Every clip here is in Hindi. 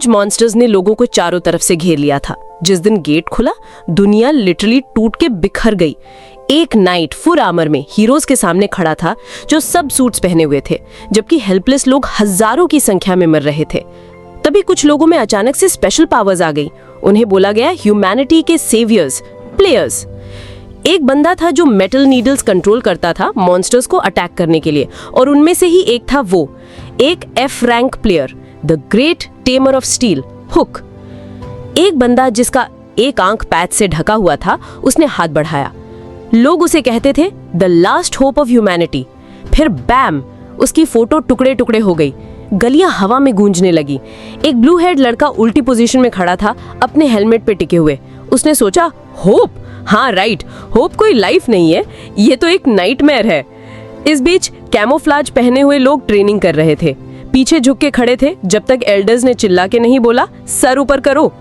ह्यूज मॉन्स्टर्स ने लोगों को चारों तरफ से घेर लिया था। जिस दिन गेट खुला, दुनिया लिटरली टूट के बिखर गई। एक नाइट फुल आर्मर में हीरोज के सामने खड़ा था, जो सब सूट्स पहने हुए थे, जबकि हेल्पलेस लोग हजारों की संख्या में मर रहे थे। तभी कुछ लोगों में अचानक से स्पेशल पावर्स आ गई। उन्हें बोला गया ह्यूमैनिटी के सेवियर्स, प्लेयर्स। एक बंदा था जो मेटल नीडल्स कंट्रोल करता था मॉन्स्टर्स को अटैक करने के लिए, और उनमें से ही एक था वो, एक F rank player, the great tamer of steel, hook. एक बंदा जिसका एक आंख पैच से ढका हुआ था, उसने हाथ बढ़ाया। लोग उसे कहते थे the last hope of humanity. फिर बैम, उसकी फोटो टुकड़े टुकड़े हो गई। गलियां हवा में गूंजने लगी। एक ब्लू हेड लड़का उल्टी पोजीशन में खड़ा था, अपने हेलमेट पे टिके हुए। उसने सोचा, होप? हाँ राइट, होप कोई लाइफ नहीं है, ये तो एक नाइटमेयर है। इस बीच कैमोफ्लाज पहने हुए लोग ट्रेनिंग कर रहे थे, पीछे झुक के खड़े थे, जब तक एल्डर्स ने चिल्ला के नहीं बोला, सर ऊपर करो।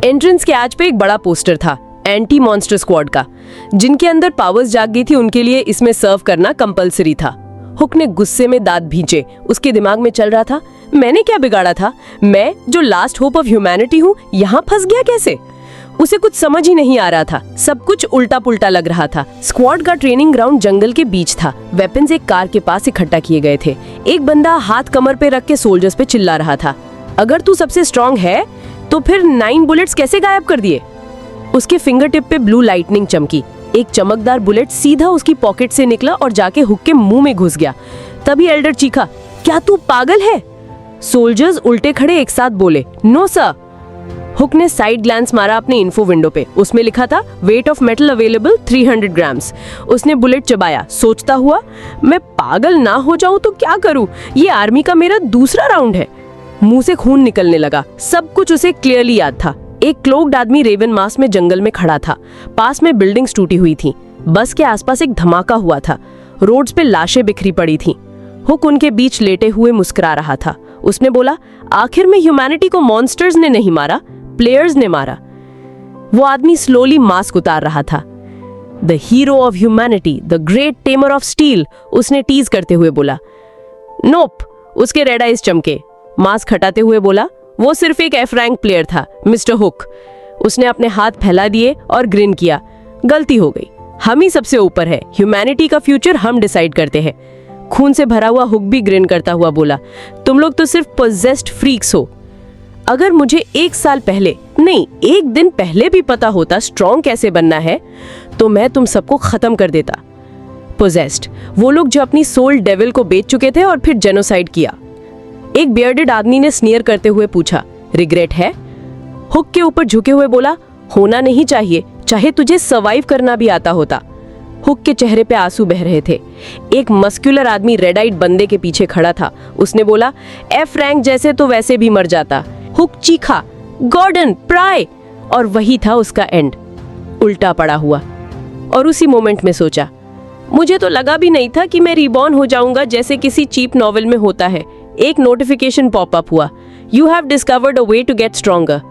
एंट्रेंस के आज पे एक बड़ा पोस्टर था, एंटी मॉन्स्टर स्क्वाड का। जिनके अंदर पावर्स जाग गई थी, उनके लिए इसमें सर्व करना कंपलसरी था। हुक ने गुस्से में दांत भींचे। उसके दिमाग में चल रहा था, मैंने क्या बिगाड़ा था? मैं जो लास्ट होप ऑफ ह्यूमैनिटी हूँ, यहाँ फंस गया कैसे? उसे कुछ समझ ही नहीं आ रहा था। सब कुछ उल्टा पुल्टा लग रहा था। स्क्वाड का ट्रेनिंग ग्राउंड जंगल के बीच था। वेपन्स एक कार के पास इकट्ठा किए गए थे। एक बंदा हाथ कमर पे रख के सोल्जर्स पे चिल्ला रहा था, अगर तू सबसे स्ट्रांग है तो फिर 9 बुलेट्स कैसे गायब कर दिए? उसके फिंगर टिप पे ब्लू लाइटनिंग चमकी। एक चमकदार बुलेट सीधा उसकी पॉकेट से निकला और जाके हुक के मुंह में घुस गया। तभी एल्डर चीखा, क्या तू पागल है? सोल्जर्स उल्टे खड़े एक साथ बोले, नो सर। हुक ने साइड ग्लैंस मारा अपने इन्फो विंडो पे। उसमें लिखा था, weight of metal available 300 grams. उसने बुलेट चबाया, सोचता हुआ, मैं पागल ना हो जाऊं तो क्या करूं? ये आर्मी का मेरा दूसरा राउंड है। मुंह से खून निकलने लगा। सब कुछ उसे क्लियरली याद था। एक क्लोक्ड आदमी रेवन मास्क में जंगल में खड़ा था। पास में बिल्डिंग्स टूटी हुई थी। बस के आसपास एक धमाका हुआ था। रोड्स पे लाशें बिखरी पड़ी थी। हुक उनके बीच लेटे हुए मुस्कुरा रहा था। उसने बोला, आखिर में ह्यूमैनिटी को मॉन्स्टर्स ने नहीं मारा, प्लेयर्स ने मारा। वो आदमी स्लोली मास्क उतार रहा था। The hero of humanity, the great tamer of steel, उसने टीज करते हुए बोला। नोप, उसके रेड आइज चमके। मास्क हटाते हुए बोला, वो सिर्फ एक एफ रैंक प्लेयर था, मिस्टर हुक। उसने अपने हाथ फैला दिए और ग्रिन किया। गलती हो गई, हम ही सबसे ऊपर है। ह्यूमैनिटी का फ्यूचर हम डिसाइड करते हैं। खून से भरा हुआ हुक भी ग्रिन करता हुआ बोला, तुम लोग तो सिर्फ पोजेस्ड फ्रीक्स हो। अगर मुझे 1 साल पहले, नहीं 1 दिन पहले भी पता होता स्ट्रॉन्ग कैसे बनना है, तो मैं तुम सबको खत्म कर देता। पोजेस्ड, वो लोग जो अपनी सोल डेविल को बेच चुके थे और फिर जेनोसाइड किया। एक बियर्डेड आदमी ने स्नीयर करते हुए पूछा, रिग्रेट है? हुक के ऊपर झुके हुए बोला, होना नहीं चाहिए, चाहे तुझे सर्वाइव करना भी आता होता। हुक के चेहरे पे आंसू बह रहे थे। एक मस्कुलर आदमी रेड आइड बंदे के पीछे खड़ा था। उसने बोला, एफ रैंक जैसे तो वैसे भी मर जाता। हुक चीखा, गॉर्डन प्राय, और वही था उसका एंड। उल्टा पड़ा हुआ। और उसी मोमेंट में सोचा, मुझे तो लगा भी नहीं था कि मैं रिबॉर्न हो जाऊंगा जैसे किसी चीप नॉवेल में होता है। एक नोटिफिकेशन पॉपअप हुआ, you have discovered a way to get stronger.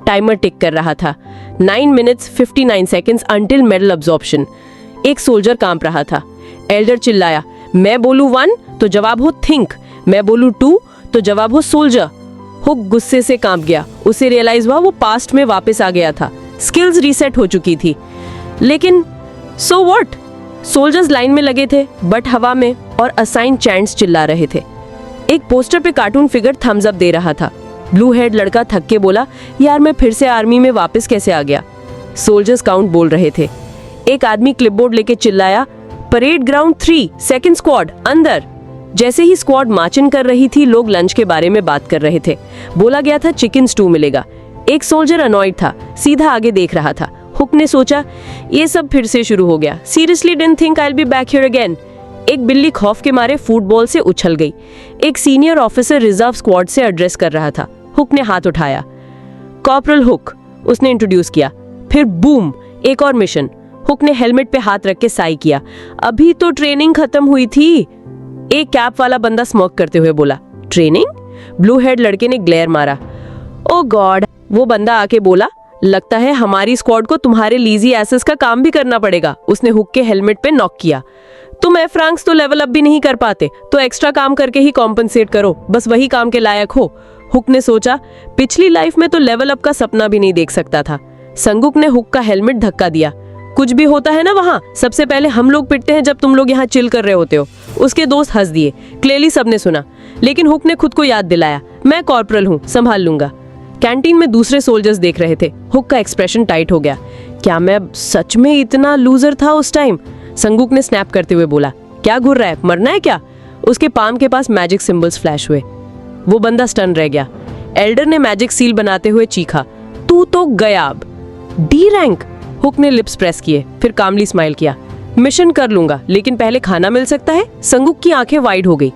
Timer tick कर रहा था, 9 minutes 59 seconds until metal absorption. एक सोल्जर कांप रहा था। एल्डर चिल्लाया, मैं बोलूं 1 तो जवाब हो थिंक, मैं बोलूं 2 तो जवाब हो सोल्जर। हुक गुस्से से कांप गया। उसे रियलाइज हुआ वो पास्ट में वापस आ गया था। स्किल्स रीसेट हो चुकी थी। लेकिन सो व्हाट? सोल्जर्स लाइन में लगे थे, बट हवा में, और असाइन चैंट्स चिल्ला रहे थे। एक पोस्टर पे कार्टून फिगर थम्स अप दे रहा था। ब्लू हेड लड़का थक के बोला, यार मैं फिर से आर्मी में वापस कैसे आ गया? सोल्जर्स काउंट बोल रहे थे। एक आदमी क्लिपबोर्ड लेके चिल्लाया, परेड ग्राउंड 3 सेकंड स्क्वाड अंदर। जैसे ही स्क्वाड मार्चिंग कर रही थी, लोग लंच के बारे में बात कर रहे थे। बोला गया था चिकन स्टू मिलेगा। एक सोल्जर अनॉयड था, सीधा आगे देख रहा था। हुक ने सोचा, ये सब फिर से शुरू हो गया। Seriously didn't think I will be back here again. एक बिल्ली खौफ के मारे फुटबॉल से उछल गई। एक सीनियर ऑफिसर रिजर्व स्क्वाड से एड्रेस कर रहा था। हुक ने हाथ उठाया, कॉर्पोरल हुक, उसने इंट्रोड्यूस किया। फिर बूम, एक और मिशन। हुक ने हेलमेट पे हाथ रख के साई किया, अभी तो ट्रेनिंग खत्म हुई थी। एक कैप वाला बंदा स्मोक करते हुए बोला, ट्रेनिंग? ब्लू हेड लड़के ने ग्लेयर मारा। ओ गॉड, वो बंदा आके बोला, लगता है हमारी स्क्वाड को तुम्हारे लीजी एसेस का काम भी करना पड़ेगा। उसने हुक के हेलमेट पे नॉक किया। तुम एफ रैंक्स तो लेवल अप भी नहीं कर पाते, तो एक्स्ट्रा काम करके ही कॉम्पनसेट करो, बस वही काम के लायक हो। हुक ने सोचा, पिछली लाइफ में तो लेवल अप का सपना भी नहीं देख सकता था। संगुक ने हुक का हेलमेट धक्का दिया। कुछ भी होता है ना वहाँ, सबसे पहले हम लोग पिटते हैं जब तुम लोग यहाँ चिल कर रहे होते हो। उसके दोस्त हंस दिए। क्लियरली सबने सुना, लेकिन हुक ने खुद को याद दिलाया, मैं कॉर्पोरल हूँ, संभाल लूंगा। कैंटीन में दूसरे सोल्जर्स देख रहे थे। हुक का एक्सप्रेशन टाइट हो गया। क्या मैं सच में इतना लूजर था उस टाइम? संगुक ने स्नैप करते हुए बोला, क्या घूर रहा है, मरना है क्या? उसके पाम के पास मैजिक सिंबल्स फ्लैश हुए। वो बंदा स्टन रह गया। एल्डर ने मैजिक सील बनाते हुए चीखा, तू तो गया अब। D rank. हुक ने लिप्स प्रेस किए, फिर कामली स्माइल किया। मिशन कर लूंगा, लेकिन पहले खाना मिल सकता है? संगुक की आंखें वाइड हो गई।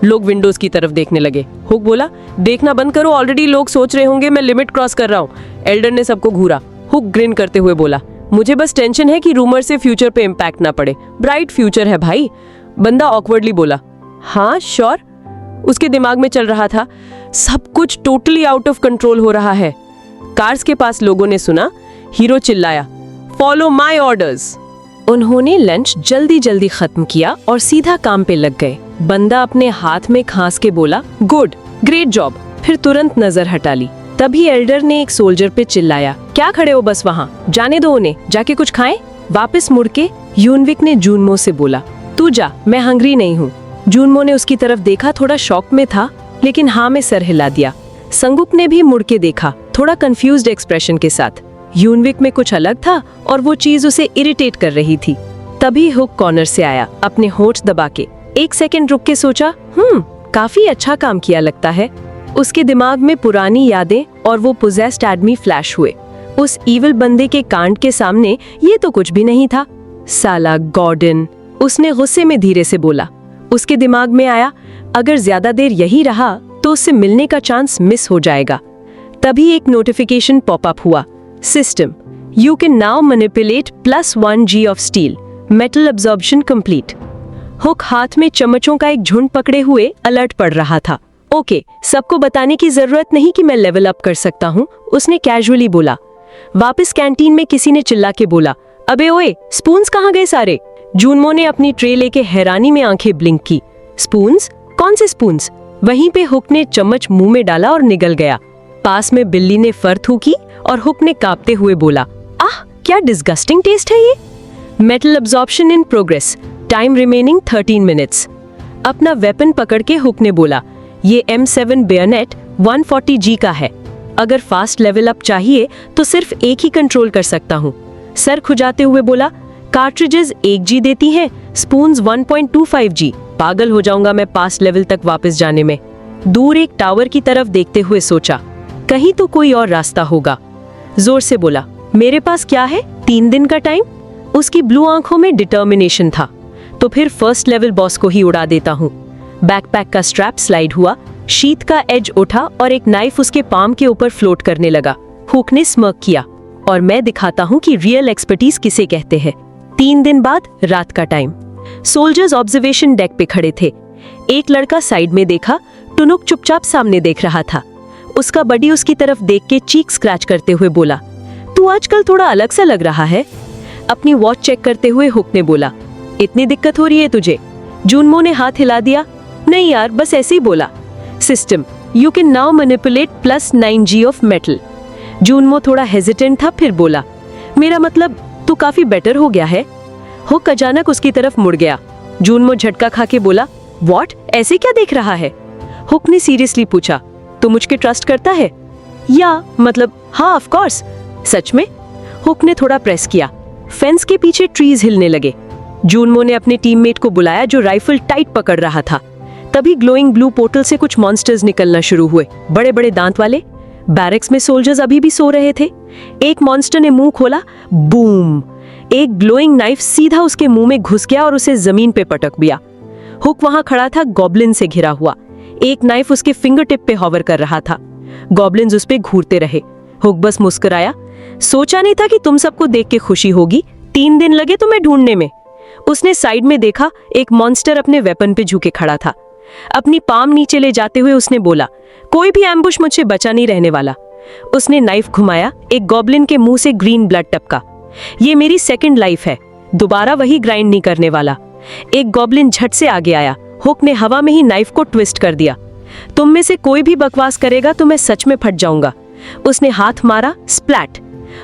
लोग विंडोज की तरफ देखने लगे। हुक बोला, देखना बंद करो, ऑलरेडी लोग सोच रहे होंगे मैं लिमिट क्रॉस कर रहा हूँ। एल्डर ने सबको घूरा। हुक ग्रिन करते हुए बोला, मुझे बस टेंशन है कि रूमर से फ्यूचर पे इम्पैक्ट ना पड़े। ब्राइट फ्यूचर है भाई। बंदा ऑकवर्डली बोला, हाँ श्योर। उसके दिमाग में चल रहा था, सब कुछ टोटली आउट ऑफ कंट्रोल हो रहा है। कार्स के पास लोगों ने सुना। हीरो चिल्लाया, फॉलो माई ऑर्डर्स। उन्होंने लंच जल्दी जल्दी खत्म किया और सीधा काम पे लग गए। बंदा अपने हाथ में खांस के बोला, गुड, ग्रेट जॉब, फिर तुरंत नजर हटा ली। तभी एल्डर ने एक सोल्जर पे चिल्लाया, क्या खड़े हो बस वहाँ, जाने दो उन्हें, जाके कुछ खाएं। वापस मुड़ के यूनविक ने जूनमो से बोला, तू जा, मैं हंग्री नहीं हूँ। जूनमो ने उसकी तरफ देखा, थोड़ा शॉक में था, लेकिन हाँ में सर हिला दिया। संगुक ने भी मुड़ के देखा, थोड़ा कंफ्यूज्ड एक्सप्रेशन के साथ। यूनविक में कुछ अलग था और वो चीज उसे इरिटेट कर रही थी। तभी हुक कॉर्नर से आया, अपने होंठ दबा के। एक सेकंड रुक के सोचा, काफी अच्छा काम किया लगता है। उसके दिमाग में पुरानी यादें और वो पोजेस्ड आदमी फ्लैश हुए। उस इविल बंदे के कांड के सामने ये तो कुछ भी नहीं था। साला गॉर्डन, उसने गुस्से में धीरे से बोला। उसके दिमाग में आया, अगर ज्यादा देर यही रहा तो उससे मिलने का चांस मिस हो जाएगा। तभी एक नोटिफिकेशन पॉपअप हुआ, system, you can now manipulate +1 G of steel, metal absorption complete. Hook हाथ में चम्मचों का एक झुंड पकड़े हुए अलर्ट पड़ रहा था। ओके, सबको बताने की जरूरत नहीं कि मैं लेवल अप कर सकता हूँ, उसने कैजुअली बोला। वापस कैंटीन में किसी ने चिल्ला के बोला, अबे ओए, स्पून्स कहाँ गए सारे? जूनमो ने अपनी ट्रे लेके हैरानी में आंखें ब्लिंक की। स्पून्स? कौन से स्पून्स? वहीं पे हुक ने चम्मच मुंह में डाला और निगल गया। पास में बिल्ली ने फर थूकी और हुक ने कांपते हुए बोला, आह, क्या डिस्गस्टिंग टेस्ट है ये। Metal absorption in progress, time remaining 13 minutes. अपना वेपन पकड़ के हुक ने बोला, ये M7 बेयनेट 140 G का है। अगर फास्ट लेवल अप चाहिए तो सिर्फ एक ही कंट्रोल कर सकता हूँ। सर खुजाते हुए बोला, कार्ट्रिजेस 1 G देती हैं, स्पून्स 1.25 G। पागल हो जाऊंगा मैं पास्ट लेवल तक वापस जाने में। दूर एक टावर की तरफ देखते हुए सोचा, कहीं तो कोई और रास्ता होगा। जोर से बोला, मेरे पास क्या है, 3 दिन का टाइम। उसकी ब्लू आंखों में डिटर्मिनेशन था। तो फिर फर्स्ट लेवल बॉस को ही उड़ा देता हूँ। बैकपैक का स्ट्रैप स्लाइड हुआ, शीट का एज उठा और एक नाइफ उसके पाम के ऊपर फ्लोट करने लगा। हुक ने स्मर्क किया, और मैं दिखाता हूँ कि रियल एक्सपर्टीज किसे कहते हैं। 3 दिन बाद रात का टाइम। सोल्जर्स ऑब्जर्वेशन डेक पे खड़े थे। एक लड़का साइड में देखा, टुनुक चुपचाप सामने देख रहा था। उसका बडी उसकी तरफ देख के चीक स्क्रैच करते हुए बोला, तू आजकल थोड़ा अलग सा लग रहा है। अपनी वॉच चेक करते हुए हुक ने बोला, इतनी दिक्कत हो रही है तुझे? जूनमो ने हाथ हिला दिया, नहीं यार, बस ऐसे ही बोला। System, you can now manipulate +9 G of metal. Junmo थोड़ा हेजिटेंट था, फिर बोला, मेरा मतलब तू काफी बेटर हो गया है। हुक अचानक उसकी तरफ मुड़ गया। जूनमो झटका खा के बोला, व्हाट, ऐसे क्या देख रहा है? हुक ने सीरियसली पूछा, तू मुझको ट्रस्ट करता है? या मतलब हाँ, ऑफ कोर्स। सच में? हुक ने थोड़ा प्रेस किया। फेंस के पीछे ट्रीज हिलने लगे। जूनमो ने अपने टीममेट को बुलाया जो राइफल टाइट पकड़ रहा था। तभी ग्लोइंग ब्लू पोर्टल से कुछ मॉन्स्टर्स निकलना शुरू हुए, बड़े बड़े दांत वाले। बैरक्स में सोल्जर्स अभी भी सो रहे थे। एक मॉन्स्टर ने मुंह खोला, बूम, एक ग्लोइंग नाइफ सीधा उसके मुंह में घुस गया और उसे जमीन पे पटक दिया। हुक वहां खड़ा था, गॉब्लिन से घिरा हुआ। एक नाइफ उसके फिंगर टिप पे हॉवर कर रहा था। गॉब्लिन्स उस पे घूरते रहे। हुक बस मुस्कुराया। सोचा नहीं था कि तुम सबको देख के खुशी होगी। 3 दिन लगे तुम्हें ढूंढने में। उसने साइड में देखा, एक मॉन्स्टर अपने वेपन पे झुके खड़ा था। अपनी पाम नीचे ले जाते हुए उसने बोला, कोई भी एम्बुश मुझसे बचा नहीं रहने वाला। उसने नाइफ घुमाया, एक गॉब्लिन के मुंह से ग्रीन ब्लड टपका। ये मेरी सेकंड लाइफ है, दोबारा वही ग्राइंड नहीं करने वाला। एक गॉब्लिन झट से आगे आया। हुक ने हवा में ही नाइफ को ट्विस्ट कर दिया। तुम में से कोई भी बकवास करेगा तो मैं सच में फट जाऊंगा। उसने हाथ मारा, स्प्लैट।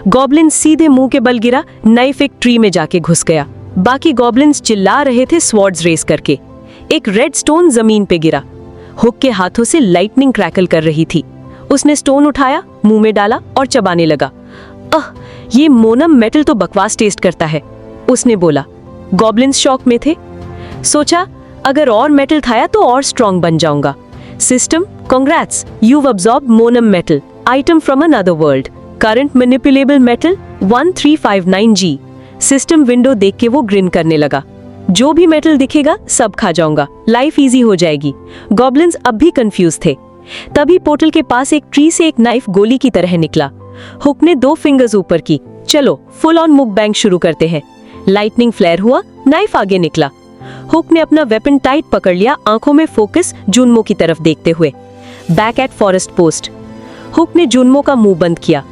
गॉब्लिन सीधे मुंह के बल गिरा, नाइफ एक ट्री में जाके घुस गया। बाकी गॉब्लिन्स चिल्ला रहे थे स्वॉर्ड्स रेस करके। एक रेड स्टोन जमीन पे गिरा। हुक के हाथों से लाइटनिंग क्रैकल कर रही थी। उसने स्टोन उठाया, मुंह में डाला और चबाने लगा। ये मोनम मेटल तो बकवास टेस्ट करता है, उसने बोला। गॉब्लिन्स शॉक में थे। सोचा अगर और मेटल था तो और स्ट्रॉन्ग बन जाऊंगा। सिस्टम, कांग्रेट्स, you've absorbed मोनम metal, item from another world, current manipulable metal 1359G। System window देख के वो ग्रिन करने लगा। जो भी मेटल दिखेगा सब खा जाऊंगा, लाइफ इजी हो जाएगी। गॉब्लिन्स अब भी कंफ्यूज थे। तभी पोर्टल के पास एक ट्री से एक नाइफ गोली की तरह निकला। हुक ने 2 फिंगर्स ऊपर की। चलो फुल ऑन मुक बैंग शुरू करते हैं। लाइटनिंग फ्लेयर हुआ, नाइफ आगे निकला। हुक ने अपना वेपन टाइट पकड़ लिया, आंखों में फोकस, जुनमो की तरफ देखते हुए। Back at forest post. Hook ने जुनमो का मुंह बंद किया।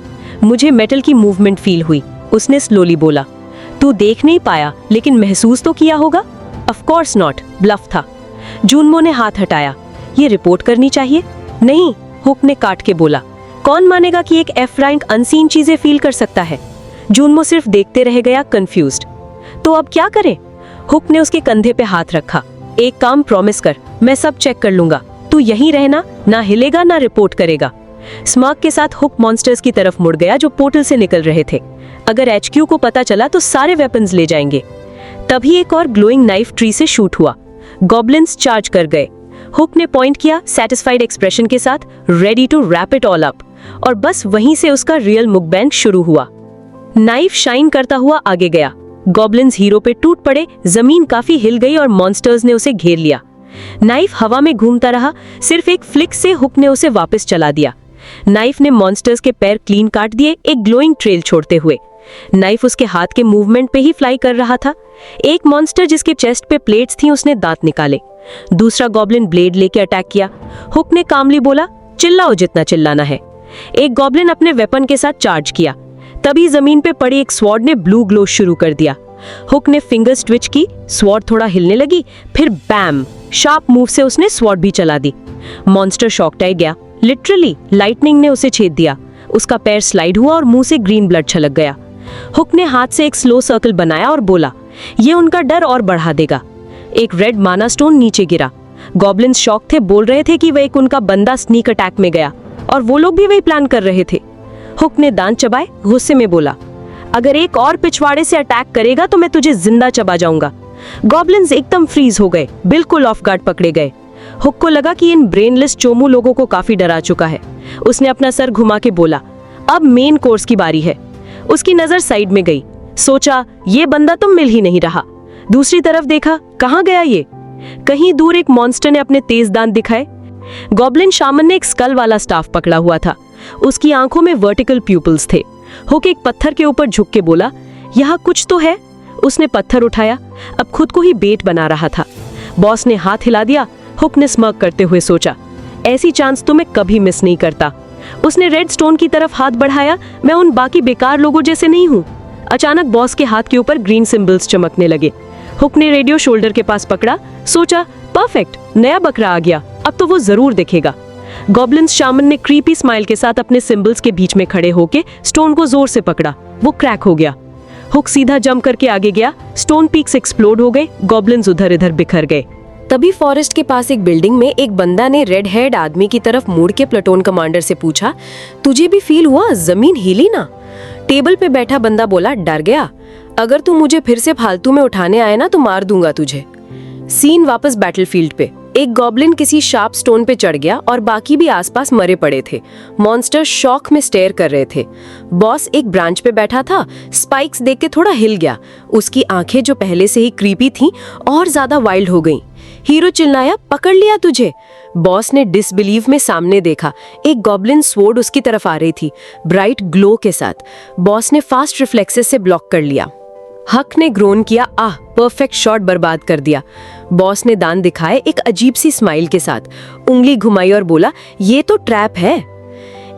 मुझे मेटल की मूवमेंट फील हुई, उसने स्लोली बोला। तू देख नहीं पाया लेकिन महसूस तो किया होगा। ऑफ कोर्स नॉट, ब्लफ था। जुनमो ने हाथ हटाया। ये रिपोर्ट करनी चाहिए। नहीं, हुक ने काट के बोला। कौन मानेगा कि एक एफ रैंक अनसीन चीजें फील कर सकता है। जुनमो सिर्फ देखते रह गया, कंफ्यूज्ड। तो अब क्या करें? हुक ने उसके कंधे पे हाथ रखा। एक काम प्रॉमिस कर, मैं सब चेक कर लूंगा। तू यहीं रहना, ना हिलेगा ना रिपोर्ट करेगा। स्मार्क के साथ हुक मॉन्स्टर्स की तरफ मुड़ गया जो पोर्टल से निकल रहे थे। अगर एचक्यू को पता चला तो सारे वेपन्स ले जाएंगे। तभी एक और ग्लोइंग नाइफ ट्री से शूट हुआ। गॉब्लिन्स चार्ज कर गए। हुक ने पॉइंट किया सैटिस्फाइड एक्सप्रेशन के साथ, ready to wrap it all up. और बस वहीं से उसका रियल मुकबैंग शुरू हुआ। नाइफ शाइन करता हुआ आगे गया। गॉब्लिन्स हीरो पे टूट पड़े, जमीन काफी हिल गई और मॉन्स्टर्स ने उसे घेर लिया। नाइफ हवा में घूमता रहा, सिर्फ एक फ्लिक से हुक ने उसे वापस चला दिया। नाइफ ने मॉन्स्टर्स के पैर क्लीन काट दिए, एक ग्लोइंग ट्रेल छोड़ते हुए। नाइफ उसके हाथ के मूवमेंट पे ही फ्लाई कर रहा था। एक मॉन्स्टर जिसके चेस्ट पे प्लेट्स थी, उसने दांत निकाले। दूसरा गॉब्लिन ब्लेड लेके अटैक किया। हुक ने कामली बोला, चिल्लाओ जितना चिल्लाना है। एक गॉब्लिन अपने वेपन के साथ चार्ज किया। तभी जमीन पे पड़ी एक स्वॉर्ड ने ब्लू ग्लो शुरू कर दिया। हुक ने फिंगर्स ट्विच की, स्वॉर्ड थोड़ा हिलने लगी, फिर बैम, शार्प मूव से उसने स्वॉर्ड भी चला दी। मॉन्स्टर शॉक्ड हो गया। लिटरली लाइटनिंग ने उसे छेद दिया। उसका पैर स्लाइड हुआ और मुंह से ग्रीन ब्लड छलक गया। हुक ने हाथ से एक स्लो सर्कल बनाया और बोला, ये उनका डर और बढ़ा देगा। एक रेड माना स्टोन नीचे गिरा। गॉब्लिन्स शॉक थे, बोल रहे थे कि वह एक उनका बंदा स्नीक अटैक में गया और वो लोग भी वही प्लान कर रहे थे। हुक ने दांत चबाए, गुस्से में बोला, अगर एक और पिछवाड़े से अटैक करेगा तो मैं तुझे जिंदा चबा जाऊंगा। गॉब्लिन्स एकदम फ्रीज हो गए, बिल्कुल ऑफ गार्ड पकड़े गए। हुक को लगा कि इन ब्रेनलेस चोमू लोगों को काफी डरा चुका है। उसने अपना सर घुमा के बोला, अब मेन कोर्स की बारी है। उसकी नजर साइड में गई। सोचा ये बंदा तो मिल ही नहीं रहा। दूसरी तरफ देखा, कहाँ गया ये? कहीं दूर एक मॉन्स्टर ने अपने तेज दांत दिखाए। गॉब्लिन शामन ने एक स्कल वाला स्टाफ पकड़ा हुआ था। उसकी आंखों में वर्टिकल प्यूपल्स थे। हुक एक पत्थर के ऊपर झुक के बोला, यहाँ कुछ तो है। उसने पत्थर उठाया, अब खुद को ही बेट बना रहा था। बॉस ने हाथ हिला दिया। हुक ने स्मर्क करते हुए सोचा, ऐसी चांस तो मैं कभी मिस नहीं करता। उसने रेड स्टोन की तरफ हाथ बढ़ाया, मैं उन बाकी बेकार लोगों जैसे नहीं हूँ। अचानक बॉस के हाथ के ऊपर ग्रीन सिंबल्स चमकने लगे। हुक ने रेडियो शोल्डर के पास पकड़ा, सोचा परफेक्ट, नया बकरा आ गया, अब तो वो जरूर दिखेगा। गॉब्लिन्स शामन ने क्रीपी स्माइल के साथ अपने सिंबल्स के बीच में खड़े होके स्टोन को जोर से पकड़ा। वो क्रैक हो गया। हुक सीधा जंप करके आगे गया। स्टोन पीक्स एक्सप्लोड हो गए। गॉब्लिन्स उधर इधर बिखर गए। तभी फॉरेस्ट के पास एक बिल्डिंग में एक बंदा ने रेड हेड आदमी की तरफ मुड़ के प्लेटून कमांडर से पूछा, तुझे भी फील हुआ जमीन हिली ना? टेबल पे बैठा बंदा बोला, डर गया। अगर तू मुझे फिर से फालतू में उठाने आए ना तो मार दूंगा तुझे। सीन वापस बैटलफील्ड पे। एक गॉब्लिन किसी शार्प स्टोन पे चढ़ गया और बाकी भी आसपास मरे पड़े थे। मॉन्स्टर शॉक में स्टेयर कर रहे थे। बॉस एक ब्रांच पे बैठा था, स्पाइक्स देख के थोड़ा हिल गया। उसकी आंखें जो पहले से ही क्रीपी थीं और ज्यादा वाइल्ड हो गईं। हीरो चिल्लाया, पकड़ लिया तुझे। बॉस ने डिसबिलीव में सामने देखा। एक गॉब्लिन स्वॉर्ड उसकी तरफ आ रही थी, ब्राइट ग्लो के साथ। बॉस ने फास्ट रिफ्लेक्सेस से ब्लॉक कर लिया। हक ने ग्रोन किया, आह, परफेक्ट शॉट बर्बाद कर दिया। बॉस ने दांत दिखाए एक अजीब सी स्माइल के साथ, उंगली घुमाई और बोला, ये तो ट्रैप है।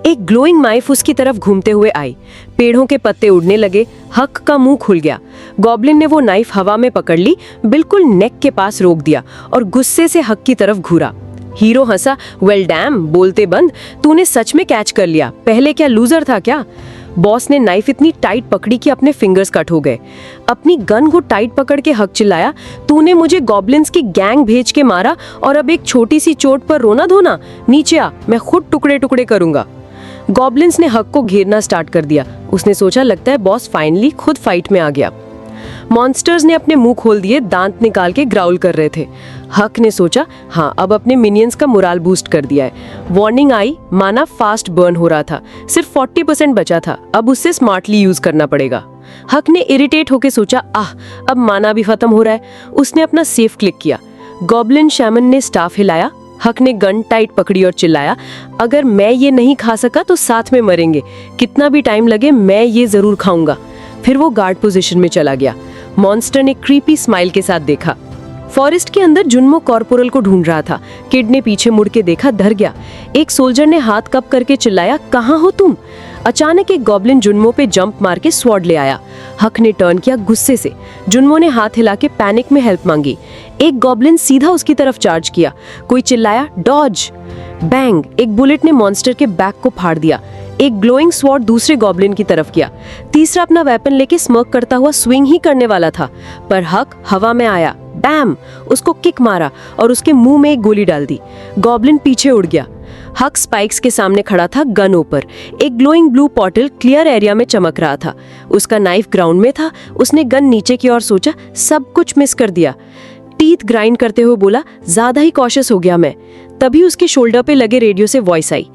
एक ग्लोइंग नाइफ उसकी तरफ घूमते हुए आई। पेड़ों के पत्ते उड़ने लगे। हक का मुंह खुल गया। गॉब्लिन ने वो नाइफ हवा में पकड़ ली, बिल्कुल नेक के पास रोक दिया और गुस्से से हक की तरफ घूरा। हीरो हंसा, वेल डैम, बोलते बंद, तूने सच में कैच कर लिया, पहले क्या लूजर था क्या? बॉस ने नाइफ इतनी टाइट पकड़ी कि अपने फिंगर्स कट हो गए। अपनी गन को टाइट पकड़ के हक चिल्लाया, तूने मुझे गॉब्लिन्स की गैंग भेज के मारा और अब एक छोटी सी चोट पर रोना धोना? नीचे आ, मैं खुद टुकड़े टुकड़े करूंगा। गॉब्लिन्स ने हक को घेरना स्टार्ट कर दिया। उसने सोचा लगता है बॉस फाइनली खुद फाइट में आ गया। मॉन्स्टर्स ने अपने मुंह खोल दिए, दांत निकाल के ग्राउल कर रहे थे। हक ने सोचा, हाँ अब अपने मिनियंस का मोराल बूस्ट कर दिया है। वार्निंग आई, माना फास्ट बर्न हो रहा था, सिर्फ 40% बचा था, अब उससे स्मार्टली यूज करना पड़ेगा। हक ने इरिटेट होकर सोचा, अब माना भी खत्म हो रहा है। उसने अपना सेफ क्लिक किया। गॉब्लिन शैमन ने स्टाफ हिलाया। हक ने गन टाइट पकड़ी और चिल्लाया, अगर मैं ये नहीं खा सका तो साथ में मरेंगे, कितना भी टाइम लगे मैं ये जरूर खाऊंगा। फिर वो गार्ड पोजीशन में चला गया। मॉन्स्टर ने क्रीपी स्माइल के साथ देखा। फॉरेस्ट के अंदर जुन्मो कॉर्पोरल को ढूंढ रहा था। किड ने पीछे मुड़ के देखा, डर गया। एक सोल्जर ने हाथ कप करके चिल्लाया, कहाँ हो तुम? अचानक एक गॉब्लिन जुन्मो पे जंप मार के स्वॉर्ड ले आया। हक ने टर्न किया गुस्से से। जुन्मो ने हाथ हिला के पैनिक में हेल्प मांगी। एक गॉब्लिन सीधा उसकी तरफ चार्ज किया। कोई चिल्लाया, डॉज। बैंग, एक बुलेट ने मॉन्स्टर के बैक को फाड़ दिया। एक ग्लोइंग स्वॉर्ड दूसरे गॉब्लिन की तरफ किया। तीसरा अपना वेपन लेके स्मर्क करता हुआ स्विंग ही करने वाला था, पर हक हवा में आया, बैम, उसको किक मारा और उसके मुंह में एक गोली डाल दी। गॉब्लिन पीछे उड़ गया। हक स्पाइक्स के सामने खड़ा था, गन ऊपर। एक glowing blue Patil clear area में चमक रहा था। उसका नाइफ ग्राउंड में था। उसने गन नीचे की ओर सोचा, सब कुछ मिस कर दिया। टीथ ग्राइंड करते हुए बोला, ज्यादा ही कॉशियस हो गया मैं। तभी उसके शोल्डर पे लगे रेडियो से वॉइस आई,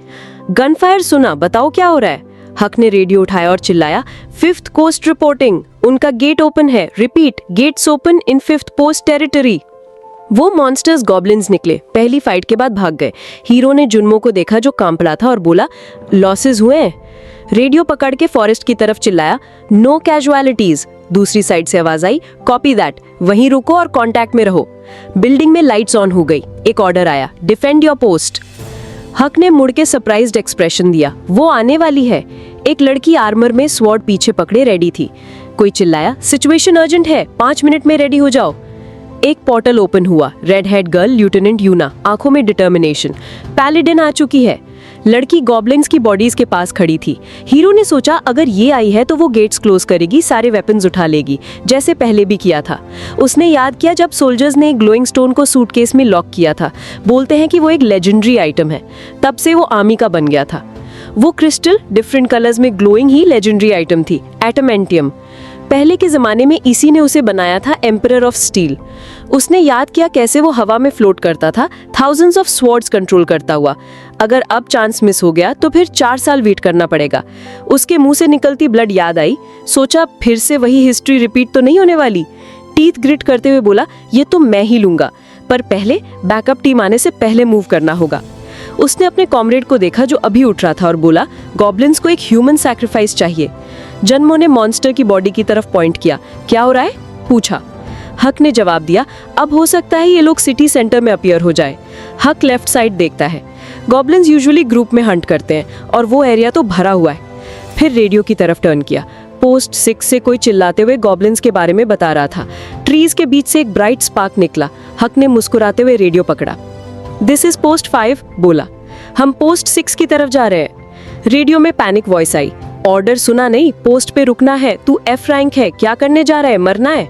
गन फायर सुना, बताओ क्या हो रहा है? हक ने रेडियो उठाया और चिल्लाया, 5th कोस्ट रिपोर्टिंग, उनका गेट ओपन है, repeat, gates open in 5th post territory. वो मॉन्स्टर्स गॉब्लिन्स निकले, पहली फाइट के बाद भाग गए। हीरो ने जुन्मो को देखा जो कांपड़ा था और बोला, लॉसेस हुए हैं? रेडियो पकड़ के फॉरेस्ट की तरफ चिल्लाया, नो कैजुअलिटीज। दूसरी साइड से आवाज आई, कॉपी दैट, वहीं रुको और कांटेक्ट में रहो। बिल्डिंग में लाइट्स ऑन हो गई। एक ऑर्डर आया, डिफेंड योर पोस्ट। हक ने मुड़ के सरप्राइज्ड एक्सप्रेशन दिया, वो आने वाली है। एक लड़की आर्मर में स्वॉर्ड पीछे पकड़े रेडी थी। कोई चिल्लाया, सिचुएशन अर्जेंट है, 5 मिनट में रेडी हो जाओ। एक पोर्टल ओपन हुआ। रेड हेड गर्ल लेफ्टिनेंट यूना, आंखों में डिटर्मिनेशन। पैलेडिन आ चुकी है। लड़की गॉब्लिन्स की बॉडीज के पास खड़ी थी। हीरो ने सोचा, अगर ये आई है तो वो गेट्स क्लोज करेगी, सारे वेपन्स उठा लेगी, जैसे पहले भी किया था। उसने याद किया जब सोल्जर्स ने ग्लोइंग स्टोन को सूटकेस में लॉक किया था। बोलते हैं कि वो एक लेजेंडरी आइटम है। तब से वो आर्मी का बन गया था। वो क्रिस्टल डिफरेंट कलर्स में ग्लोइंग ही लेजेंडरी आइटम थी, एटमेंटियम। पहले के जमाने में इसी ने उसे बनाया था एम्परर ऑफ स्टील। उसने याद किया कैसे वो हवा में फ्लोट करता था, थाउजेंड्स ऑफ स्वॉर्ड्स कंट्रोल करता हुआ। अगर अब चांस मिस हो गया तो फिर 4 साल वेट करना पड़ेगा। उसके मुंह से निकलती ब्लड याद आई। सोचा, फिर से वही हिस्ट्री रिपीट तो नहीं होने वाली। टीथ ग्रिट करते हुए बोला, ये तो मैं ही लूंगा, पर पहले बैकअप टीम आने से पहले मूव करना होगा। उसने अपने कॉमरेड को देखा जो अभी उठ रहा था और बोला, गॉब्लिन्स को एक ह्यूमन सैक्रिफाइस चाहिए। जन्मो ने मॉन्स्टर की बॉडी की तरफ पॉइंट किया। क्या हो रहा है? पूछा। हक ने जवाब दिया, अब हो सकता है ये लोग सिटी सेंटर में अपीयर हो जाए। हक लेफ्ट साइड देखता है। गॉब्लिन्स यूजुअली ग्रुप में हंट करते हैं और वो एरिया तो भरा हुआ है। फिर रेडियो की तरफ टर्न किया। पोस्ट 6 से कोई चिल्लाते हुए गॉब्लिन्स के बारे में बता रहा था। ट्रीज के बीच से एक ब्राइट स्पार्क निकला। हक ने मुस्कुराते हुए रेडियो पकड़ा। दिस इज पोस्ट 5, बोला। हम पोस्ट 6 की तरफ जा रहे हैं। रेडियो में पैनिक वॉइस आई, ऑर्डर सुना नहीं, पोस्ट पे रुकना है, तू F रैंक है, क्या करने जा रहा है, मरना है?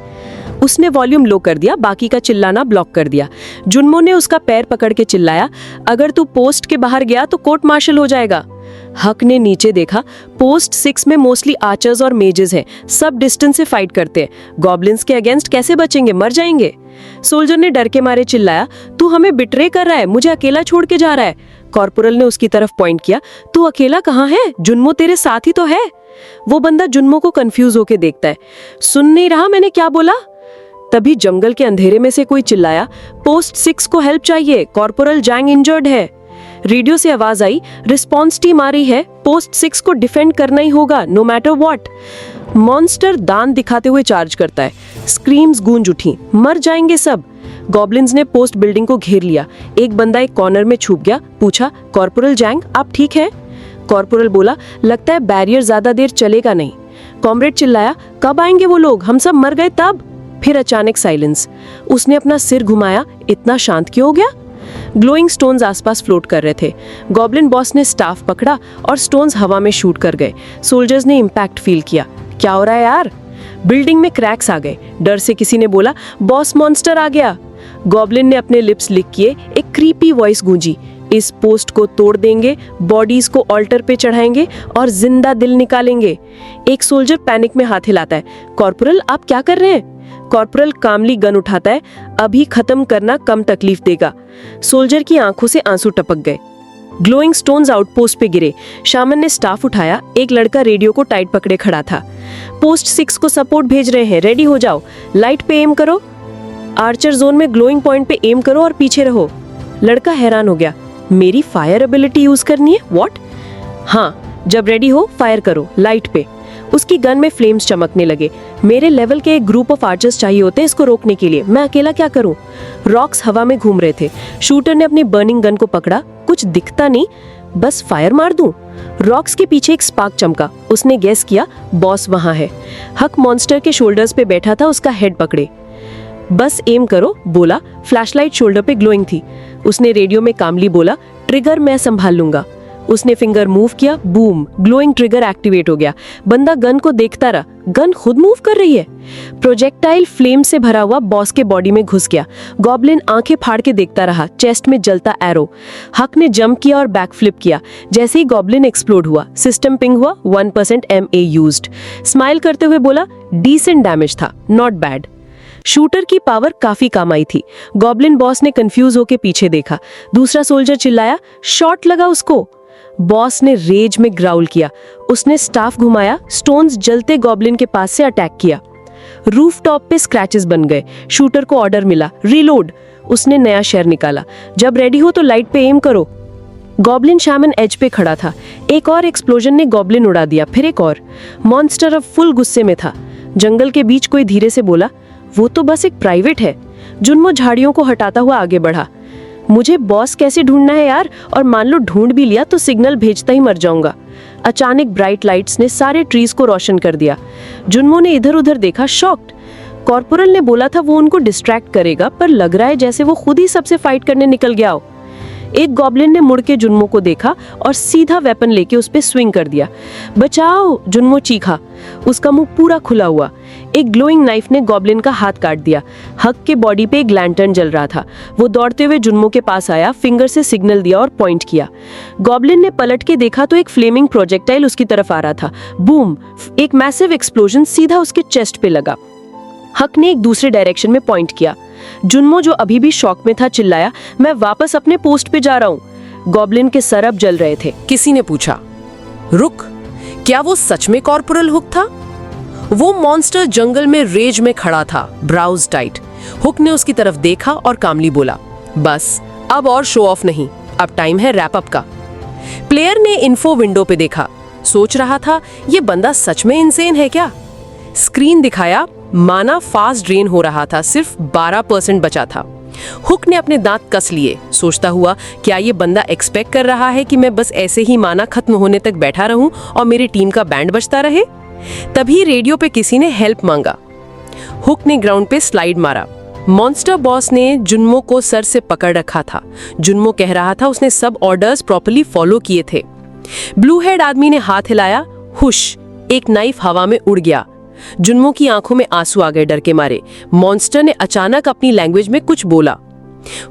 उसने वॉल्यूम लो कर दिया, बाकी का चिल्लाना ब्लॉक कर दिया। जुन्मो ने उसका पैर पकड़ के चिल्लाया, अगर तू पोस्ट के बाहर गया तो कोर्ट मार्शल हो जाएगा। हक ने नीचे देखा। पोस्ट 6 में मोस्टली आर्चर्स और मेजेस हैं, सब डिस्टेंस से फाइट करते हैं। गॉब्लिन्स के अगेंस्ट कैसे बचेंगे, मर जाएंगे। सोल्जर ने डर के मारे चिल्लाया, तू हमें बिट्रे कर रहा है, मुझे अकेला छोड़ के जा रहा है। कॉर्पोरल ने उसकी तरफ पॉइंट किया, तू अकेला कहाँ है, जुन्मो तेरे साथ ही तो है। वो बंदा जुन्मो को कंफ्यूज होके देखता है। सुन नहीं रहा मैंने क्या बोला? तभी जंगल के अंधेरे में से कोई चिल्लाया, पोस्ट 6 को हेल्प चाहिए, कॉर्पोरल जैंग इंजर्ड है। रेडियो से आवाज आई, रिस्पॉन्स टीम आ रही है, पोस्ट 6 को डिफेंड करना ही होगा, नो मैटर व्हाट। मॉन्स्टर दांत दिखाते हुए चार्ज करता है। स्क्रीम्स गूंज उठी, मर जाएंगे सब। गॉब्लिन्स ने पोस्ट बिल्डिंग को घेर लिया। एक बंदा एक कॉर्नर में छुप गया। पूछा, कॉर्पोरल जैंग आप ठीक है? कॉर्पोरल बोला, लगता है बैरियर ज्यादा देर चलेगा नहीं। कॉमरेड चिल्लाया, कब आएंगे वो लोग, हम सब मर गए तब। फिर अचानक साइलेंस। उसने अपना सिर घुमाया, इतना शांत क्यों हो गया? ग्लोइंग स्टोन्स आसपास फ्लोट कर रहे थे। गॉब्लिन बॉस ने स्टाफ पकड़ा और स्टोन्स हवा में शूट कर गए। सोल्जर्स ने इम्पैक्ट फील किया। क्या हो रहा है यार? बिल्डिंग में क्रैक्स आ गए। डर से किसी ने बोला, बॉस मॉन्स्टर आ गया। गॉब्लिन ने अपने लिप्स लिक किए। एक क्रीपी वॉइस गूंजी, इस पोस्ट को तोड़ देंगे, बॉडीज को ऑल्टर पे चढ़ाएंगे और जिंदा दिल निकालेंगे। एक सोल्जर पैनिक में हाथ हिलाता है। कॉर्पोरल, आप क्या कर रहे हैं? कॉर्पोरल कामली गन उठाता है। अभी खत्म करना कम तकलीफ देगा। सोल्जर की आंखों से आंसू टपक गए। ग्लोइंग स्टोन्स आउटपोस्ट पे गिरे। शामन ने स्टाफ उठाया। एक लड़का रेडियो को टाइट पकड़े खड़ा था। पोस्ट 6 को सपोर्ट भेज रहे हैं, रेडी हो जाओ। लाइट पे एम करो, आर्चर जोन में ग्लोइंग पॉइंट पे एम करो और पीछे रहो। लड़का हैरान हो गया, मेरी फायर एबिलिटी यूज करनी है? व्हाट? हाँ, जब रेडी हो फायर करो लाइट पे। उसकी गन में फ्लेम्स चमकने लगे। मेरे लेवल के एक ग्रुप ऑफ आर्चर्स चाहिए होते हैं इसको रोकने के लिए, मैं अकेला क्या करूं? रॉक्स हवा में घूम रहे थे। शूटर ने अपनी बर्निंग गन को पकड़ा। कुछ दिखता नहीं, बस फायर मार दूं। रॉक्स के पीछे एक स्पार्क चमका। उसने गेस किया बॉस वहां है। हक मॉन्स्टर के शोल्डर्स पे बैठा था, उसका हेड पकड़े। बस एम करो बोला। फ्लैशलाइट शोल्डर पे ग्लोइंग थी। उसने रेडियो में कामली बोला, ट्रिगर मैं संभाल लूंगा। उसने फिंगर मूव किया, बूम, ग्लोइंग ट्रिगर एक्टिवेट हो गया। बंदा गन को देखता रहा, गन खुद मूव कर रही है। प्रोजेक्टाइल फ्लेम से भरा हुआ बॉस के बॉडी में घुस गया। गॉब्लिन आंखें फाड़ के देखता रहा, चेस्ट में जलता एरो। हक ने जंप किया और बैकफ्लिप किया। जैसे ही गॉब्लिन एक्सप्लोड हुआ, सिस्टम पिंग हुआ, 1% MA यूज्ड। स्माइल करते हुए बोला, डिसेंट डैमेज था, नॉट बैड। शूटर की पावर काफी काम आई थी। गॉब्लिन बॉस ने कंफ्यूज होकर पीछे देखा। दूसरा सोल्जर चिल्लाया, शॉट लगा उसको। बॉस ने रेज में ग्राउल किया। उसने स्टाफ घुमाया, स्टोन्स जलते गॉब्लिन के पास से अटैक किया। रूफटॉप पे स्क्रैचेस बन गए। शूटर को ऑर्डर मिला, रीलोड। उसने नया शेर निकाला। जब रेडी हो तो लाइट पे एम करो। गॉब्लिन शामन एज पे खड़ा था। एक और एक्सप्लोजन ने गॉब्लिन उड़ा दिया, फिर एक और। मॉन्स्टर अब फुल गुस्से में था। जंगल के बीच कोई धीरे से बोला, वो तो बस एक प्राइवेट है। जुन्मो झाड़ियों को हटाता हुआ आगे बढ़ा। मुझे बॉस कैसे ढूंढना है यार, और मान लो ढूंढ भी लिया तो सिग्नल भेजता ही मर जाऊंगा। अचानक ब्राइट लाइट्स ने सारे ट्रीज को रोशन कर दिया। जुन्मो ने इधर उधर देखा, शॉक्ड। कॉर्पोरल ने बोला था वो उनको डिस्ट्रैक्ट करेगा, पर लग रहा है जैसे वो खुद ही सबसे फाइट करने निकल गया हो। एक गॉब्लिन ने मुड़ के जुन्मो को देखा और सीधा वेपन लेके उस पे स्विंग कर दिया। बचाओ, जुन्मो चीखा। उसका मुंह पूरा खुला हुआ। एक ग्लोइंग नाइफ ने गॉब्लिन का हाथ काट दिया। हक के बॉडी पे एक लैंटर्न जल रहा था। वो दौड़ते हुए जुन्मो के पास आया, फिंगर से सिग्नल दिया और पॉइंट किया। गॉब्लिन ने पलट के देखा तो एक फ्लेमिंग प्रोजेक्टाइल उसकी तरफ आ रहा था। बूम, एक मैसिव एक्सप्लोजन सीधा उसके चेस्ट पे लगा। हक ने एक दूसरे डायरेक्शन में पॉइंट किया। जुन्मो, जो अभी भी शॉक में था, चिल्लाया, मैं वापस अपने पोस्ट पे जा रहा हूँ। गॉब्लिन के सर अब जल रहे थे। किसी ने पूछा, रुक, क्या वो सच में कॉर्पोरल हुक था? वो मॉन्स्टर जंगल में रेज में खड़ा था, ब्राउज टाइट। हुक ने उसकी तरफ देखा और कामली बोला, बस अब और शो ऑफ नहीं, अब टाइम है रैप अप का। प्लेयर ने इन्फो विंडो पे देखा, सोच रहा था ये बंदा सच में इंसेन है क्या? स्क्रीन दिखाया, माना फास्ट ड्रेन हो रहा था, सिर्फ 12% बचा था। हुक ने अपने दांत कस लिए, सोचता हुआ, क्या ये बंदा एक्सपेक्ट कर रहा है कि मैं बस ऐसे ही माना खत्म होने तक बैठा रहूं और मेरी टीम का बैंड बजता रहे? तभी रेडियो पे किसी ने हेल्प मांगा। हुक ने ग्राउंड पे स्लाइड मारा। मॉन्स्टर बॉस ने जुन्मो को सर से पकड़ रखा था। जुन्मो कह रहा था उसने सब ऑर्डर्स प्रॉपर्ली फॉलो किए थे। ब्लू हेड आदमी ने हाथ हिलाया, हुश, एक नाइफ हवा में उड़ गया। जुन्मो की आंखों में आंसू आ गए डर के मारे। मॉन्स्टर ने अचानक अपनी लैंग्वेज में कुछ बोला।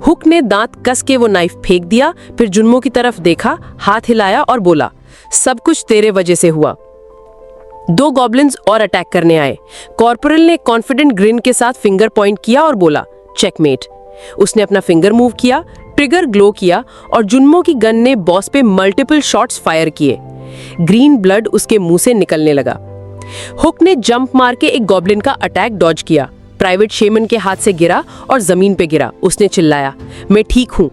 हुक ने दांत कस के वो नाइफ फेंक दिया, फिर जुन्मो की तरफ देखा, हाथ हिलाया और बोला, सब कुछ तेरे वजह से हुआ। 2 गॉब्लिन्स और अटैक करने आए। कॉर्पोरल ने कॉन्फिडेंट ग्रिन के साथ फिंगर पॉइंट किया और बोला, चेकमेट। उसने अपना फिंगर मूव किया, ट्रिगर ग्लो किया और जुन्मो की गन ने बॉस पे मल्टीपल शॉट्स फायर किए। ग्रीन ब्लड उसके मुंह से निकलने लगा। हुक ने जंप मार के एक गॉब्लिन का अटैक डॉज किया। प्राइवेट शेमन के हाथ से गिरा और जमीन पे गिरा। उसने चिल्लाया, मैं ठीक हूं।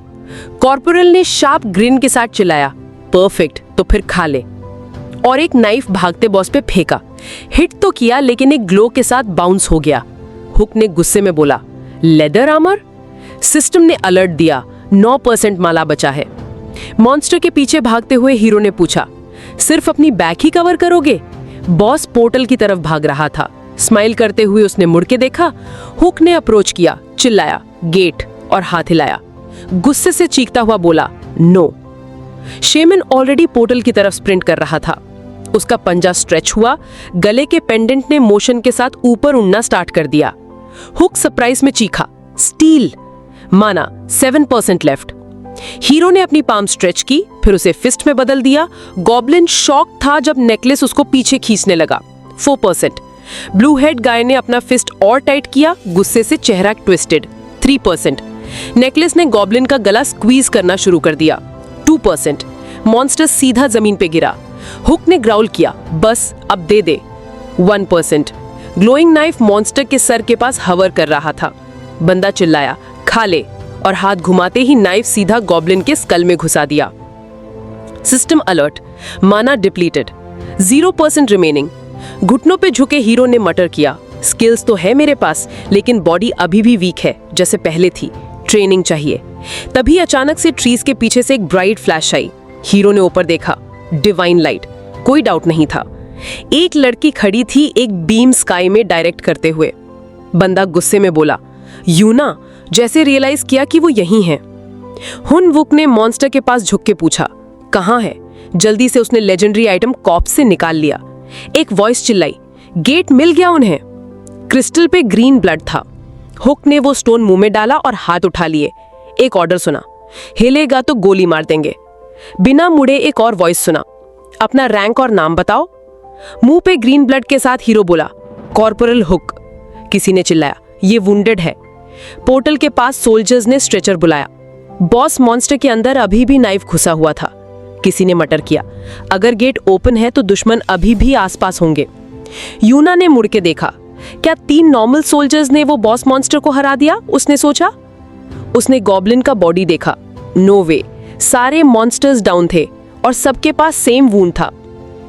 कॉर्पोरल ने शार्प ग्रिन के साथ चिल्लाया, परफेक्ट, तो फिर खा ले। और एक नाइफ भागते बॉस पे फेंका। हिट तो किया लेकिन एक ग्लो के साथ बाउंस हो गया। हुक ने गुस्से में बोला, लेदर आर्मर? सिस्टम ने अलर्ट दिया, 9% माला बचा है। मॉन्स्टर के पीछे भागते हुए हीरो ने पूछा, सिर्फ अपनी बैक ही कवर करोगे? बॉस पोर्टल की तरफ भाग रहा था। स्माइल करते हुए उसने मुड़ के देखा। हुक ने अप्रोच किया, चिल्लाया, गेट, और हाथ हिलाया। गुस्से से चीखता हुआ बोला, नो। शेमन ऑलरेडी पोर्टल की तरफ स्प्रिंट कर रहा था। उसका पंजा स्ट्रेच हुआ, गले के पेंडेंट ने मोशन के साथ ऊपर उड़ना स्टार्ट कर दिया। हुक सरप्राइज में चीखा, स्टील। माना 7% लेफ्ट। हीरो ने अपनी पाम स्ट्रेच की, फिर उसे फिस्ट में बदल दिया। गॉब्लिन शॉक था जब नेकलेस उसको पीछे खींचने लगा। 4%। ब्लू हेड गाय ने अपना फिस्ट और टाइट किया, गुस्से से चेहरा ट्विस्टेड। 3%। नेकलेस ने गॉब्लिन का गला स्क्वीज करना शुरू कर दिया। 2%। मॉन्स्टर सीधा जमीन पे गिरा। हुक ने ग्राउल किया, बस अब दे दे। 1%। ग्लोइंग नाइफ मॉन्स्टर के सर के पास हवर कर रहा था। बंदा चिल्लाया, खा ले, और हाथ घुमाते ही नाइफ सीधा गॉब्लिन के स्कल में घुसा दिया। सिस्टम अलर्ट, माना डिप्लीटेड, 0% रिमेनिंग। घुटनों पे झुके हीरो ने मटर किया, स्किल्स तो है मेरे पास, लेकिन बॉडी अभी भी वीक है, जैसे पहले थी। ट्रेनिंग चाहिए। तभी अचानक से ट्रीज के पीछे से एक ब्राइट फ्लैश आई। हीरो ने ऊपर देखा, डिवाइन लाइट। कोई डाउट नहीं था, एक लड़की खड़ी थी, एक बीम स्काई में डायरेक्ट करते हुए। बंदा गुस्से में बोला, यूना, जैसे रियलाइज किया कि वो यहीं है। हुन वुक ने मॉन्स्टर के पास झुक के पूछा, कहाँ है? जल्दी से उसने लेजेंडरी आइटम कॉप्स से निकाल लिया। एक वॉइस चिल्लाई, गेट मिल गया उन्हें। क्रिस्टल पे ग्रीन ब्लड था। हुक ने वो स्टोन मुंह में डाला और हाथ उठा लिए। एक ऑर्डर सुना, हिलेगा तो गोली मार देंगे। बिना मुड़े एक और वॉइस सुना, अपना रैंक और नाम बताओ। मुंह पे ग्रीन ब्लड के साथ हीरो बोला, कॉर्पोरल हुक। किसी ने चिल्लाया, ये वुंडेड है। पोर्टल के पास सोल्जर्स ने स्ट्रेचर बुलाया। बॉस मॉन्स्टर के अंदर अभी भी नाइफ घुसा हुआ था। किसी ने मटर किया, अगर गेट ओपन है तो दुश्मन अभी भी आसपास होंगे। यूना ने मुड़ के देखा, क्या 3 नॉर्मल सोल्जर्स ने वो बॉस मॉन्स्टर को हरा दिया? उसने सोचा। उसने गॉब्लिन का बॉडी देखा, नो वे, सारे मॉन्स्टर्स डाउन थे और सबके पास सेम वूंड था।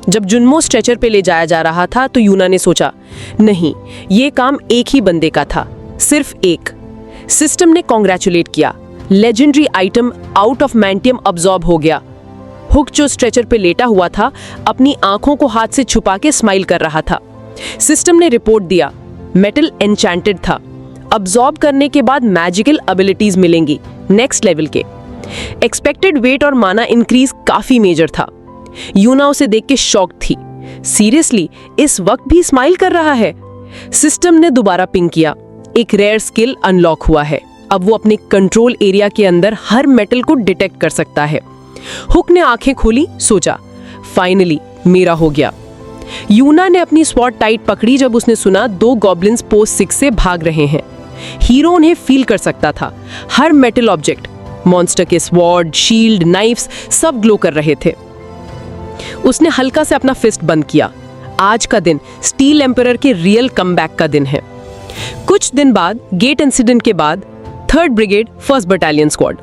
जब जुन्मो स्ट्रेचर पे ले जाया जा रहा था तो यूना ने सोचा, नहीं, ये काम एक ही बंदे का था, सिर्फ एक। सिस्टम ने कॉन्ग्रेचुलेट किया, legendary item out of mantium absorb हो गया। हुक जो स्ट्रेचर पे लेटा हुआ था, अपनी आंखों को हाथ से छुपा के स्माइल कर रहा था। सिस्टम ने रिपोर्ट दिया, मेटल एन्चेंटेड था, अब्सॉर्ब करने के बाद मैजिकल एबिलिटीज मिलेंगी, नेक्स्ट लेवल के। एक्सपेक्टेड वेट और माना इंक्रीज काफी मेजर था। यूना उसे देख के शॉक थी, सीरियसली इस वक्त भी स्माइल कर रहा है। सिस्टम ने दोबारा पिंग किया, एक रेयर स्किल अनलॉक हुआ है, अब वो अपने कंट्रोल एरिया के अंदर हर मेटल को डिटेक्ट कर सकता है। हुक ने आंखें खोली, सोचा, फाइनली मेरा हो गया। यूना ने अपनी स्वॉर्ड टाइट पकड़ी जब उसने सुना 2 गॉब्लिन्स पोस्ट 6 से भाग रहे हैं। हीरो उन्हें फील कर सकता था, हर मेटल ऑब्जेक्ट, मॉन्स्टर के स्वॉर्ड, शील्ड, नाइफ्स सब ग्लो कर रहे थे। उसने हल्का से अपना फिस्ट बंद किया। आज का दिन स्टील एम्परर के रियल कमबैक का दिन है। कुछ दिन बाद, गेट इंसिडेंट के बाद, 3rd brigade 1st battalion squad,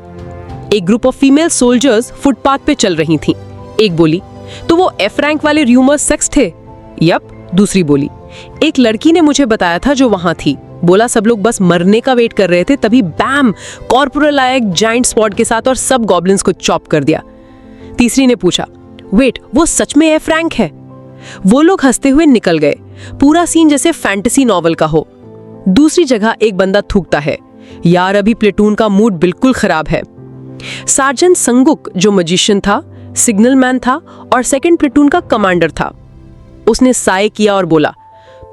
एक group of female soldiers footpath पे चल रही थीं। एक बोली, तो वो F रैंक वाले र्यूमर्स सेक्स थे? यप। दूसरी बोली, एक लड़की ने मुझे बताया था जो वहां थी, बोला सब लोग बस मरने का वेट कर रहे थे, तभी बैम, कॉर्पोरल आया एक जाइंट स्वॉर्ड के साथ और सब गॉब्लिन्स को चॉप कर दिया। तीसरी ने पूछा, वेट, वो सच में F रैंक है? वो लोग हंसते हुए निकल गए, पूरा सीन जैसे फैंटेसी नॉवल का हो। दूसरी जगह एक बंदा थूकता है, यार अभी प्लेटून का मूड बिल्कुल खराब है। सार्जेंट संगुक जो मजिशियन था, सिग्नल मैन था और 2nd प्लेटून का कमांडर था। उसने साय किया और बोला,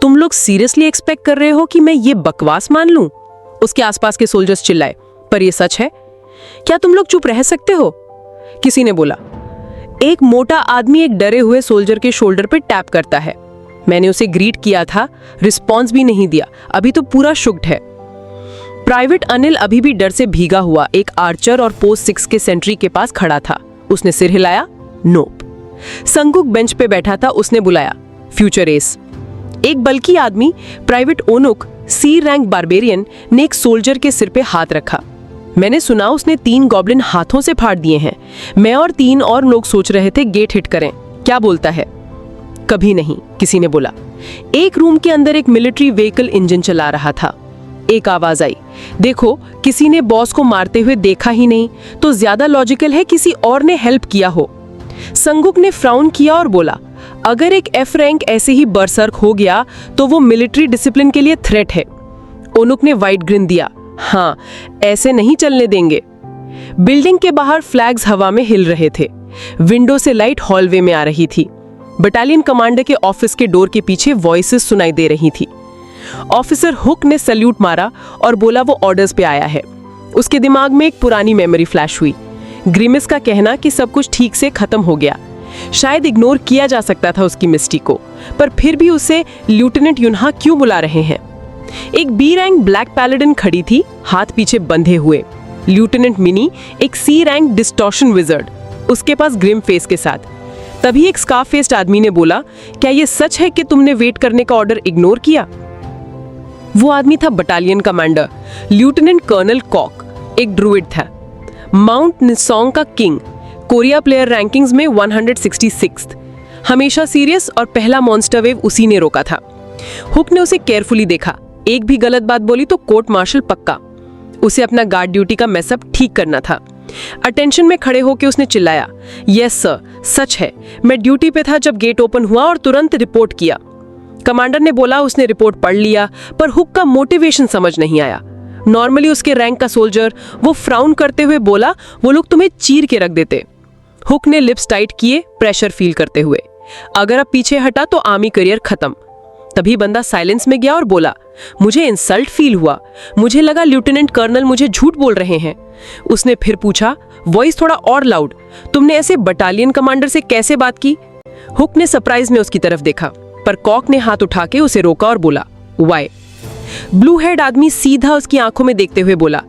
तुम लोग सीरियसली एक्सपेक्ट कर रहे हो कि मैं ये बकवास मान लूं? उसके आसपास के सोल्जर्स चिल्लाए, पर ये सच है, क्या तुम लोग चुप रह सकते हो? किसी ने बोला, एक मोटा आदमी एक डरे हुए सोल्जर के शोल्डर पे टैप करता है। मैंने उसे ग्रीट किया था, रिस्पॉन्स भी नहीं दिया, अभी तो पूरा शुक्ड है। प्राइवेट अनिल अभी भी डर से भीगा हुआ एक आर्चर और पोस्ट 6 के सेंट्री के पास खड़ा था। उसने सिर हिलाया, नोप। संगुक बेंच पे बैठा था, उसने बुलाया, फ्यूचर एस। एक बल्कि आदमी, प्राइवेट ओनुक, C रैंक बारबेरियन, ने एक सोल्जर के सिर पे हाथ रखा। मैंने सुना उसने 3 गॉब्लिन हाथों से फाड़ दिए हैं। मैं और 3 और लोग सोच रहे थे गेट हिट करें, क्या बोलता है? कभी नहीं, किसी ने बोला। एक रूम के अंदर एक मिलिट्री व्हीकल इंजन चला रहा था। एक आवाज आई, देखो, किसी ने बॉस को मारते हुए देखा ही नहीं, तो ज्यादा लॉजिकल है किसी और ने हेल्प किया हो। संगुक ने फ्राउन किया और बोला, अगर एक F रैंक ऐसे ही बरसर्क हो गया तो वो मिलिट्री डिसिप्लिन के लिए थ्रेट है। ओनुक ने वाइट ग्रिन दिया, हाँ, ऐसे नहीं चलने देंगे। बिल्डिंग के बाहर फ्लैग्स हवा में हिल रहे थे। विंडो से लाइट हॉलवे में आ रही थी। बटालियन कमांडर के ऑफिस के डोर के पीछे वॉइसेस सुनाई दे रही थी। ऑफिसर हुक ने सैल्यूट मारा और बोला वो ऑर्डर्स पे आया है। उसके दिमाग में एक पुरानी मेमोरी फ्लैश हुई। ग्रिमिस का कहना कि सब कुछ ठीक से खत्म हो गया। शायद इग्नोर किया जा सकता था उसकी मिस्टी को, पर फिर भी उसे लेफ्टिनेंट युनहा क्यों बुला रहे हैं? एक बी रैंक ब्लैक पैलेडिन खड़ी थी, हाथ पीछे बंधे हुए। लेफ्टिनेंट मिनी एक सी रैंक डिस्टॉर्शन विजर्ड, उसके पास ग्रिम फेस के साथ। तभी एक स्कार्फ फेस्ड आदमी ने बोला, क्या ये सच है कि तुमने वेट करने का ऑर्डर इग्नोर किया? वो आदमी था battalion commander lieutenant colonel Kok, एक ड्रूइड था, माउंट निसोंग का किंग, कोरिया प्लेयर रैंकिंग्स में 166th, हमेशा सीरियस, और पहला मॉन्स्टर वेव उसी ने रोका था। हुक ने उसे केयरफुली देखा। एक भी गलत बात बोली तो कोर्ट मार्शल पक्का। उसे अपना गार्ड ड्यूटी का मैसअप ठीक करना था। अटेंशन में खड़े होकर उसने चिल्लाया, यस सर, सच है, मैं ड्यूटी पे था जब गेट ओपन हुआ और तुरंत रिपोर्ट किया। कमांडर ने बोला उसने रिपोर्ट पढ़ लिया, पर हुक का मोटिवेशन समझ नहीं आया। नॉर्मली उसके रैंक का सोल्जर वो फ्राउन करते हुए बोला, वो लोग तुम्हें चीर के रख देते। हुक ने लिप्स टाइट किए, प्रेशर फील करते हुए। अगर अब पीछे हटा तो आर्मी करियर खत्म। तभी बंदा साइलेंस में गया और बोला, मुझे इंसल्ट फील हुआ, मुझे लगा लेफ्टिनेंट कर्नल मुझे झूठ बोल रहे हैं। उसने फिर पूछा, वॉइस थोड़ा और लाउड, तुमने ऐसे बटालियन कमांडर से कैसे बात की? हुक ने सरप्राइज में उसकी तरफ देखा, पर कॉक ने हाथ उठा के उसे रोका और बोला, वाई? ब्लू हेड आदमी सीधा उसकी आंखों में देखते हुए बोला,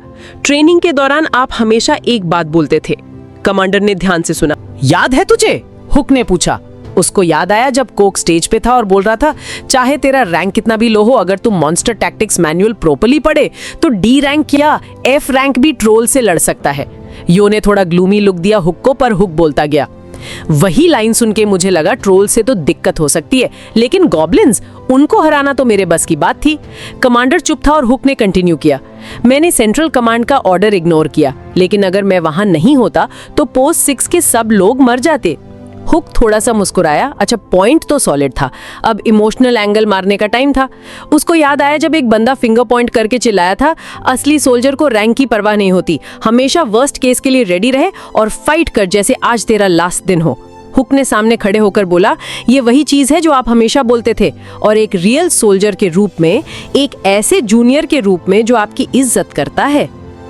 ट्रेनिंग के दौरान आप हमेशा एक बात बोलते थे। कमांडर ने ध्यान से सुना। याद है तुझे? हुक ने पूछा। उसको याद आया जब कोक स्टेज पे था और बोल रहा था, चाहे तेरा रैंक कितना भी लो हो, अगर तुम मॉन्स्टर टैक्टिक्स मैनुअल प्रॉपर्ली पढ़े तो डी रैंक या एफ रैंक भी ट्रोल से लड़ सकता है। यो ने थोड़ा ग्लूमी लुक दिया हुक को, पर हुक बोलता गया, वही लाइन सुन के मुझे लगा ट्रोल से तो दिक्कत हो सकती है, लेकिन गॉब्लिन्स, उनको हराना तो मेरे बस की बात थी। कमांडर चुप था और हुक ने कंटिन्यू किया, मैंने सेंट्रल कमांड का ऑर्डर इग्नोर किया, लेकिन अगर मैं वहां नहीं होता तो पोस्ट 6 के सब लोग मर जाते। हुक थोड़ा सा मुस्कुराया। अच्छा, पॉइंट तो सॉलिड था, अब इमोशनल एंगल मारने का टाइम था। उसको याद आया जब एक बंदा फिंगर पॉइंट करके चिल्लाया था, असली सोल्जर को रैंक की परवाह नहीं होती, हमेशा वर्स्ट केस के लिए रेडी रहे और फाइट कर जैसे आज तेरा लास्ट दिन हो। हुक ने सामने खड़े होकर बोला, ये वही चीज है जो आप हमेशा बोलते थे, और एक रियल सोल्जर के रूप में, एक ऐसे जूनियर के रूप में जो आपकी इज्जत करता है।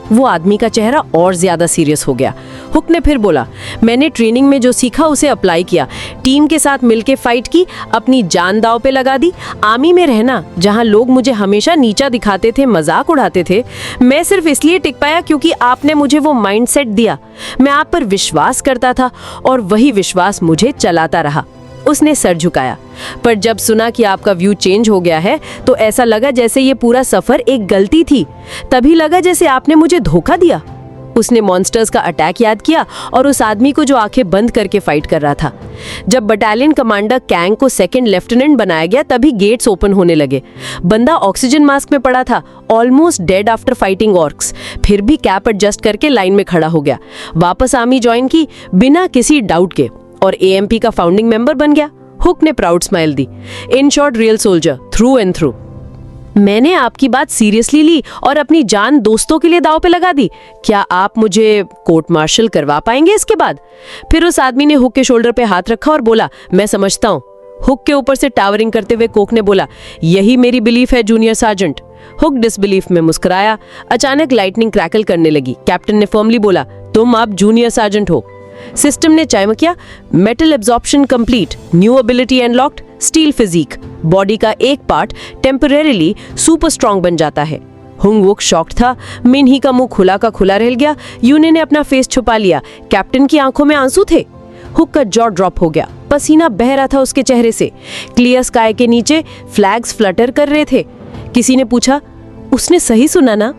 वो आदमी का चेहरा और ज्यादा सीरियस हो गया। हुक ने फिर बोला, मैंने ट्रेनिंग में जो सीखा उसे अप्लाई किया, टीम के साथ मिलके फाइट की, अपनी जान दांव पे लगा दी। आर्मी में रहना, जहां लोग मुझे हमेशा नीचा दिखाते थे, मजाक उड़ाते थे, मैं सिर्फ इसलिए टिक पाया क्योंकि आपने मुझे वो माइंडसेट दिया। मैं आप पर विश्वास करता था और वही विश्वास मुझे चलाता रहा। उसने सर झुकाया, पर जब सुना कि आपका व्यू चेंज हो गया है तो ऐसा लगा जैसे ये पूरा सफर एक गलती थी। तभी लगा जैसे आपने मुझे धोखा दिया। उसने मॉन्स्टर्स का अटैक याद किया और उस आदमी को जो आंखें बंद करके फाइट कर रहा था। जब बटालियन कमांडर कैंग को सेकंड लेफ्टिनेंट बनाया गया तभी गेट्स ओपन होने लगे। बंदा ऑक्सीजन मास्क में पड़ा था, almost dead after fighting orcs, फिर भी कैप एडजस्ट करके लाइन में खड़ा हो गया। वापस आर्मी ज्वाइन की बिना किसी डाउट के और एएमपी का फाउंडिंग मेंबर बन गया। हुक ने proud smile the. In short, real soldier through and through. मैंने आपकी बात सीरियसली ली और अपनी जान दोस्तों के लिए दांव पे लगा दी। क्या आप मुझे कोर्ट मार्शल करवा पाएंगे इसके बाद? फिर उस आदमी ने हुक के शोल्डर पे हाथ रखा और बोला, मैं समझता हूँ। हुक के ऊपर से टावरिंग करते हुए कोक ने बोला, यही मेरी बिलीफ है जूनियर सार्जेंट। हुक डिसबिलीफ में मुस्कुराया। अचानक लाइटनिंग क्रैकल करने लगी। कैप्टन ने फर्मली बोला, तुम अब जूनियर सार्जेंट हो। सिस्टम ने चमकिया। Metal absorption complete, new ability unlocked, steel physique. Body का एक पार्ट टेम्परेरीली सुपर स्ट्रॉन्ग बन जाता है। हुंगवुक शॉक्ड था। मिनही का मुंह खुला का खुला रह गया। यूने ने अपना फेस छुपा लिया। कैप्टन की आंखों में आंसू थे। हुक का जॉ ड्रॉप हो गया। पसीना बह रहा था उसके चेहरे से। क्लियर स्काई के नीचे फ्लैग्स फ्लटर कर रहे थे। किसी ने पूछा, उसने सही सुना ना?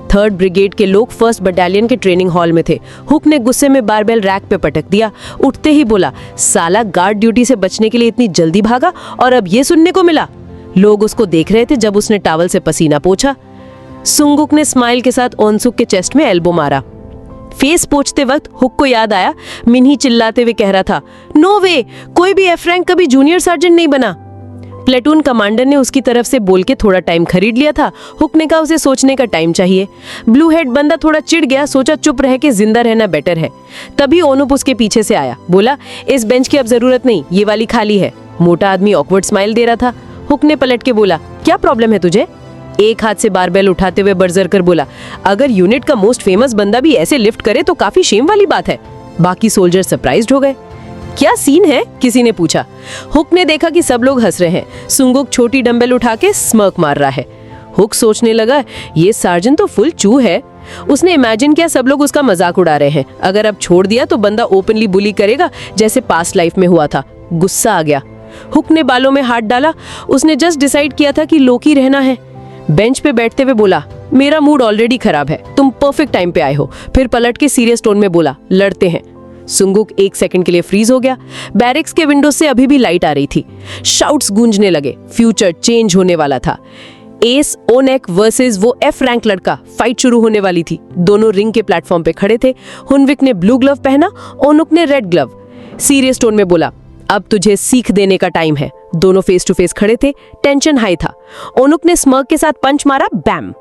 3rd ब्रिगेड के लोग 1st बटालियन के ट्रेनिंग हॉल में थे। हुक ने गुस्से में बारबेल रैक पे पटक दिया। उठते ही बोला, साला गार्ड ड्यूटी से बचने के लिए इतनी जल्दी भागा और अब ये सुनने को मिला। लोग उसको देख रहे थे जब उसने टॉवल से पसीना पोंछा। सुंगुक ने स्माइल के साथ ओनसुक के चेस्ट में एल्बो मारा। फेस पोंछते वक्त हुक को याद आया, मिनही चिल्लाते हुए कह रहा था, नो वे, कोई भी एफ रैंक कभी जूनियर सर्जेंट नहीं बना। प्लेटून कमांडर ने उसकी तरफ से बोल के थोड़ा टाइम खरीद लिया था। हुक ने कहा उसे सोचने का टाइम चाहिए। ब्लू हेड बंदा थोड़ा चिढ़ गया, सोचा चुप रह के जिंदा रहना बेटर है। तभी ओनुप उसके पीछे से आया, बोला इस बेंच की अब जरूरत नहीं, ये वाली खाली है। मोटा आदमी ऑकवर्ड स्माइल दे रहा था। हुक ने पलट के बोला, क्या प्रॉब्लम है तुझे? एक हाथ से बारबेल उठाते हुए बर्जरकर बोला, अगर यूनिट का मोस्ट फेमस बंदा भी ऐसे लिफ्ट करे तो काफी शेम वाली बात है। बाकी सोल्जर सरप्राइज्ड हो गए। क्या सीन है? किसी ने पूछा। हुक ने देखा कि सब लोग हंस रहे हैं। सुंगुक छोटी डंबल उठा के स्मर्क मार रहा है। हुक सोचने लगा, ये सार्जन तो फुल चू है। उसने इमेजिन किया सब लोग उसका मजाक उड़ा रहे हैं। अगर अब छोड़ दिया तो बंदा ओपनली बुली करेगा जैसे पास्ट लाइफ में हुआ था। गुस्सा आ गया। हुक ने बालों में हाथ डाला। उसने जस्ट डिसाइड किया था कि लोकी रहना है। बेंच पे बैठते हुए बोला, मेरा मूड ऑलरेडी खराब है, तुम परफेक्ट टाइम पे आए हो। फिर पलट के सीरियस टोन में बोला, लड़ते हैं। सुंगुक एक सेकंड के लिए फ्रीज हो गया। बैरिक्स के विंडो से अभी भी लाइट आ रही थी। शाउट्स गूंजने लगे। फ्यूचर चेंज होने वाला था। एस ओनेक वर्सेस वो एफ रैंक लड़का, फाइट शुरू होने वाली थी। दोनों रिंग के प्लेटफॉर्म पे खड़े थे। हुनविक ने ब्लू ग्लव पहना, ओनुक ने रेड ग्लव। सीरियस टोन में बोला, अब तुझे सीख देने का टाइम है। दोनों फेस टू फेस खड़े थे। टेंशन हाई था। ओनुक ने स्मर्क के साथ पंच मारा, बैम।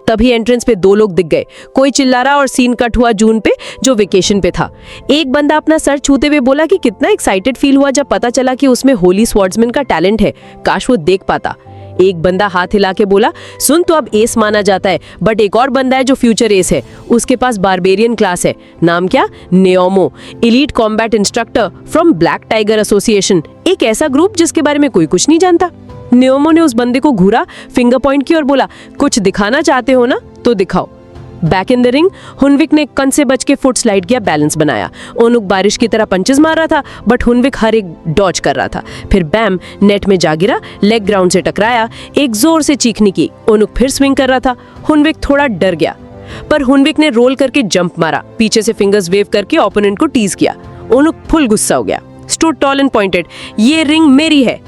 तभी एंट्रेंस पे दो लोग दिख गए। कोई चिल्ला रहा और सीन कट हुआ जून पे, जो वेकेशन पे था। एक बंदा अपना सर छूते हुए बोला कि कितना एक्साइटेड फील हुआ जब पता चला कि उसमें होली स्वॉर्ड्समैन का टैलेंट है, काश वो देख पाता। एक बंदा हाथ हिला के बोला, सुन तो अब एस माना जाता है, बट एक और बंदा है जो फ्यूचर एस है। उसके पास बारबेरियन क्लास है। नाम क्या? नेओमो, elite combat instructor from Black Tiger Association. एक ऐसा ग्रुप जिसके बारे में कोई कुछ नहीं जानता। नेओमो ने उस बंदे को घूरा, फिंगर पॉइंट की और बोला, कुछ दिखाना चाहते हो ना तो दिखाओ। बैक इन द रिंग, हुनविक ने कन से बच के फुट स्लाइड किया, बैलेंस बनाया। ओनुक बारिश की तरह पंचेस मार रहा था, बट हुनविक हर एक डॉज कर रहा था। फिर बैम, नेट में जा गिरा, लेग ग्राउंड से टकराया। एक जोर से चीखने की। ओनुक फिर स्विंग कर रहा था। हुनविक थोड़ा डर गया, पर हुनविक ने रोल करके जंप मारा, पीछे से फिंगर्स वेव करके ओपोनेंट को टीज किया। ओनुक फुल गुस्सा हो गया। स्टूड टॉल एंड पॉइंटेड, ये रिंग मेरी है।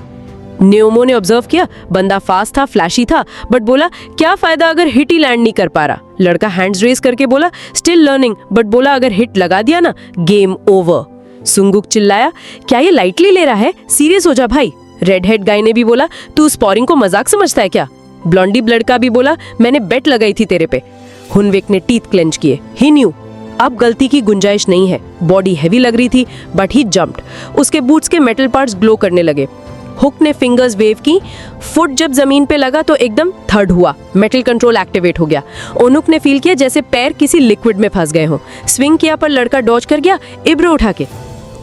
नेओमो ने ऑब्जर्व किया, बंदा फास्ट था, फ्लैशी था, बट बोला, क्या फायदा अगर हिट ही लैंड नहीं कर पा रहा। लड़का हैंड्स रेज करके बोला, स्टिल लर्निंग, बट बोला अगर हिट लगा दिया ना, गेम ओवर। सुंगुक चिल्लाया, क्या ये लाइटली ले रहा है? सीरियस हो जा भाई। रेड हेड गाय ने भी बोला, तू स्पॉरिंग को मजाक समझता है क्या? ब्लॉन्डी लड़का भी बोला, मैंने बेट लगाई थी तेरे पे। हुनविक ने टीथ क्लेंच किए। ही न्यू अब गलती की गुंजाइश नहीं है। बॉडी हैवी लग रही थी, बट ही जंप्ड। उसके बूट्स के मेटल पार्ट्स ग्लो करने लगे। हुक ने फिंगर्स वेव की। फुट जब जमीन पे लगा तो एकदम थर्ड हुआ। मेटल कंट्रोल एक्टिवेट हो गया। ओनुक ने फील किया जैसे पैर किसी लिक्विड में फंस गए हों। स्विंग किया पर लड़का डॉज कर गया, इब्रो उठा के।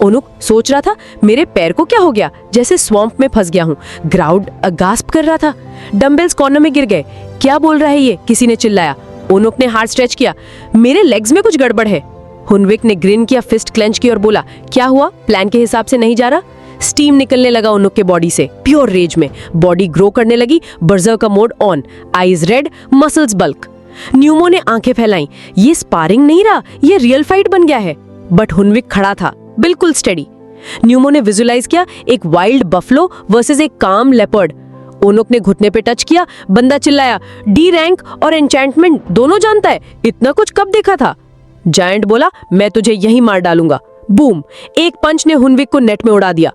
ओनुक सोच रहा था, मेरे पैर को क्या हो गया, जैसे स्वैम्प में फंस गया हूँ। ग्राउंड गास्प कर रहा था। डंबल्स कॉर्नर में गिर गए। क्या बोल रहा है ये? किसी ने चिल्लाया। ओनुक ने हार्ट स्ट्रेच किया, मेरे लेग्स में कुछ गड़बड़ है। हुनविक ने ग्रिन किया, फिस्ट क्लेंच की और बोला, क्या हुआ? प्लान के हिसाब से नहीं जा रहा? स्टीम निकलने लगा ओनुक के बॉडी से। प्योर रेज में बॉडी ग्रो करने लगी। बर्जर का mode on. Eyes red, muscles bulk. Numa ने आंखें फैलाई। ये स्पारिंग नहीं रहा, ये रियल फाइट बन गया है। बट हुनविक खड़ा था, बिल्कुल स्टेडी। न्यूमो ने विजुअलाइज किया, एक वाइल्ड बफलो वर्सेस एक काम लेपर्ड। ओनुक ने घुटने पे टच किया। बंदा चिल्लाया, डी रैंक और एन्चेंटमेंट दोनों जानता है, इतना कुछ कब देखा था? जायंट बोला, मैं तुझे यहीं मार डालूंगा। बूम, एक पंच ने हुनविक को नेट में उड़ा दिया।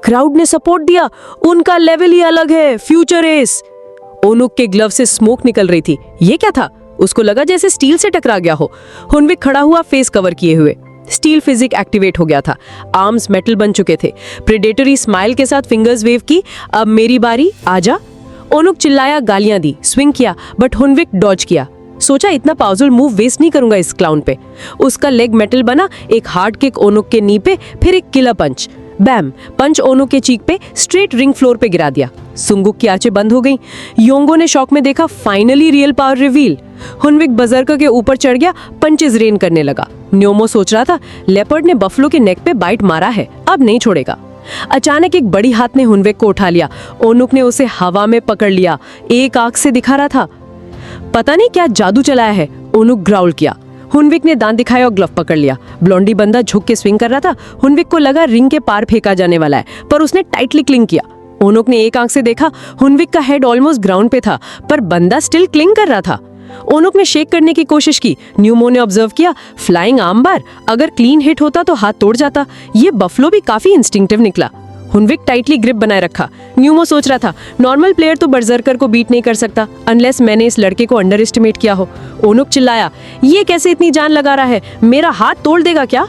क्राउड ने सपोर्ट दिया। उनका लेवल ही अलग है, फ्यूचर एस। ओनुक के ग्लव से स्मोक निकल रही थी। ये क्या था? उसको लगा जैसे स्टील से टकरा गया हो। हुनविक खड़ा हुआ, फेस कवर किए हुए। स्टील फिजिक एक्टिवेट हो गया था। आर्म्स मेटल बन चुके थे। प्रेडेटरी स्माइल के साथ फिंगर्स वेव की, अब मेरी बारी, आजा। ओनुक चिल्लाया, गालियां दी, स्विंग किया, बट हुनविक डॉज किया। सोचा इतना पावरफुल मूव वेस्ट नहीं करूंगा इस क्लाउन पे। उसका लेग मेटल बना। एक हार्ड किक ओनुक के नी पे, फिर एक किलर पंच। बैम, पंच ओनुक के चीक पे स्ट्रेट रिंग फ्लोर पे गिरा दिया। सुंगुक की आंखें बंद हो गईं। योंगो ने शॉक में देखा, फाइनली रियल पावर रिवील। हुनविक बजर्कर के ऊपर चढ़ गया, पंचेस रेन करने लगा। न्योमो सोच रहा था, लेपर्ड ने बफलो के नेक पे बाइट मारा है, अब नहीं छोड़ेगा। अचानक एक बड़ी हाथ ने हुनविक को उठा लिया। ओनुक ने उसे हवा में पकड़ लिया, एक आंख से दिखा रहा था। पता नहीं क्या जादू चलाया है, ओनुक ग्राउल किया। हुनविक ने दांत दिखाया और ग्लव पकड़ लिया। ब्लॉन्डी बंदा झुक के स्विंग कर रहा था। हुनविक को लगा रिंग के पार फेंका जाने वाला है, पर उसने टाइटली क्लिंग किया। ओनुक ने एक आंख से देखा, हुनविक का हेड ऑलमोस्ट ग्राउंड पे था, पर बंदा स्टिल क्लिंग कर रहा था। ओनुक ने शेक करने की कोशिश की। न्यूमो ने ऑब्जर्व किया, फ्लाइंग आर्म बार, अगर क्लीन हिट होता तो हाथ तोड़ जाता। ये बफलो भी काफी इंस्टिंक्टिव निकला। हुनविक टाइटली ग्रिप बनाए रखा। न्यूमो सोच रहा था नॉर्मल प्लेयर तो बर्जर्कर को बीट नहीं कर सकता अनलेस मैंने इस लड़के को अंडर एस्टिमेट किया हो। ओनुक चिल्लाया, ये कैसे इतनी जान लगा रहा है, मेरा हाथ तोड़ देगा क्या?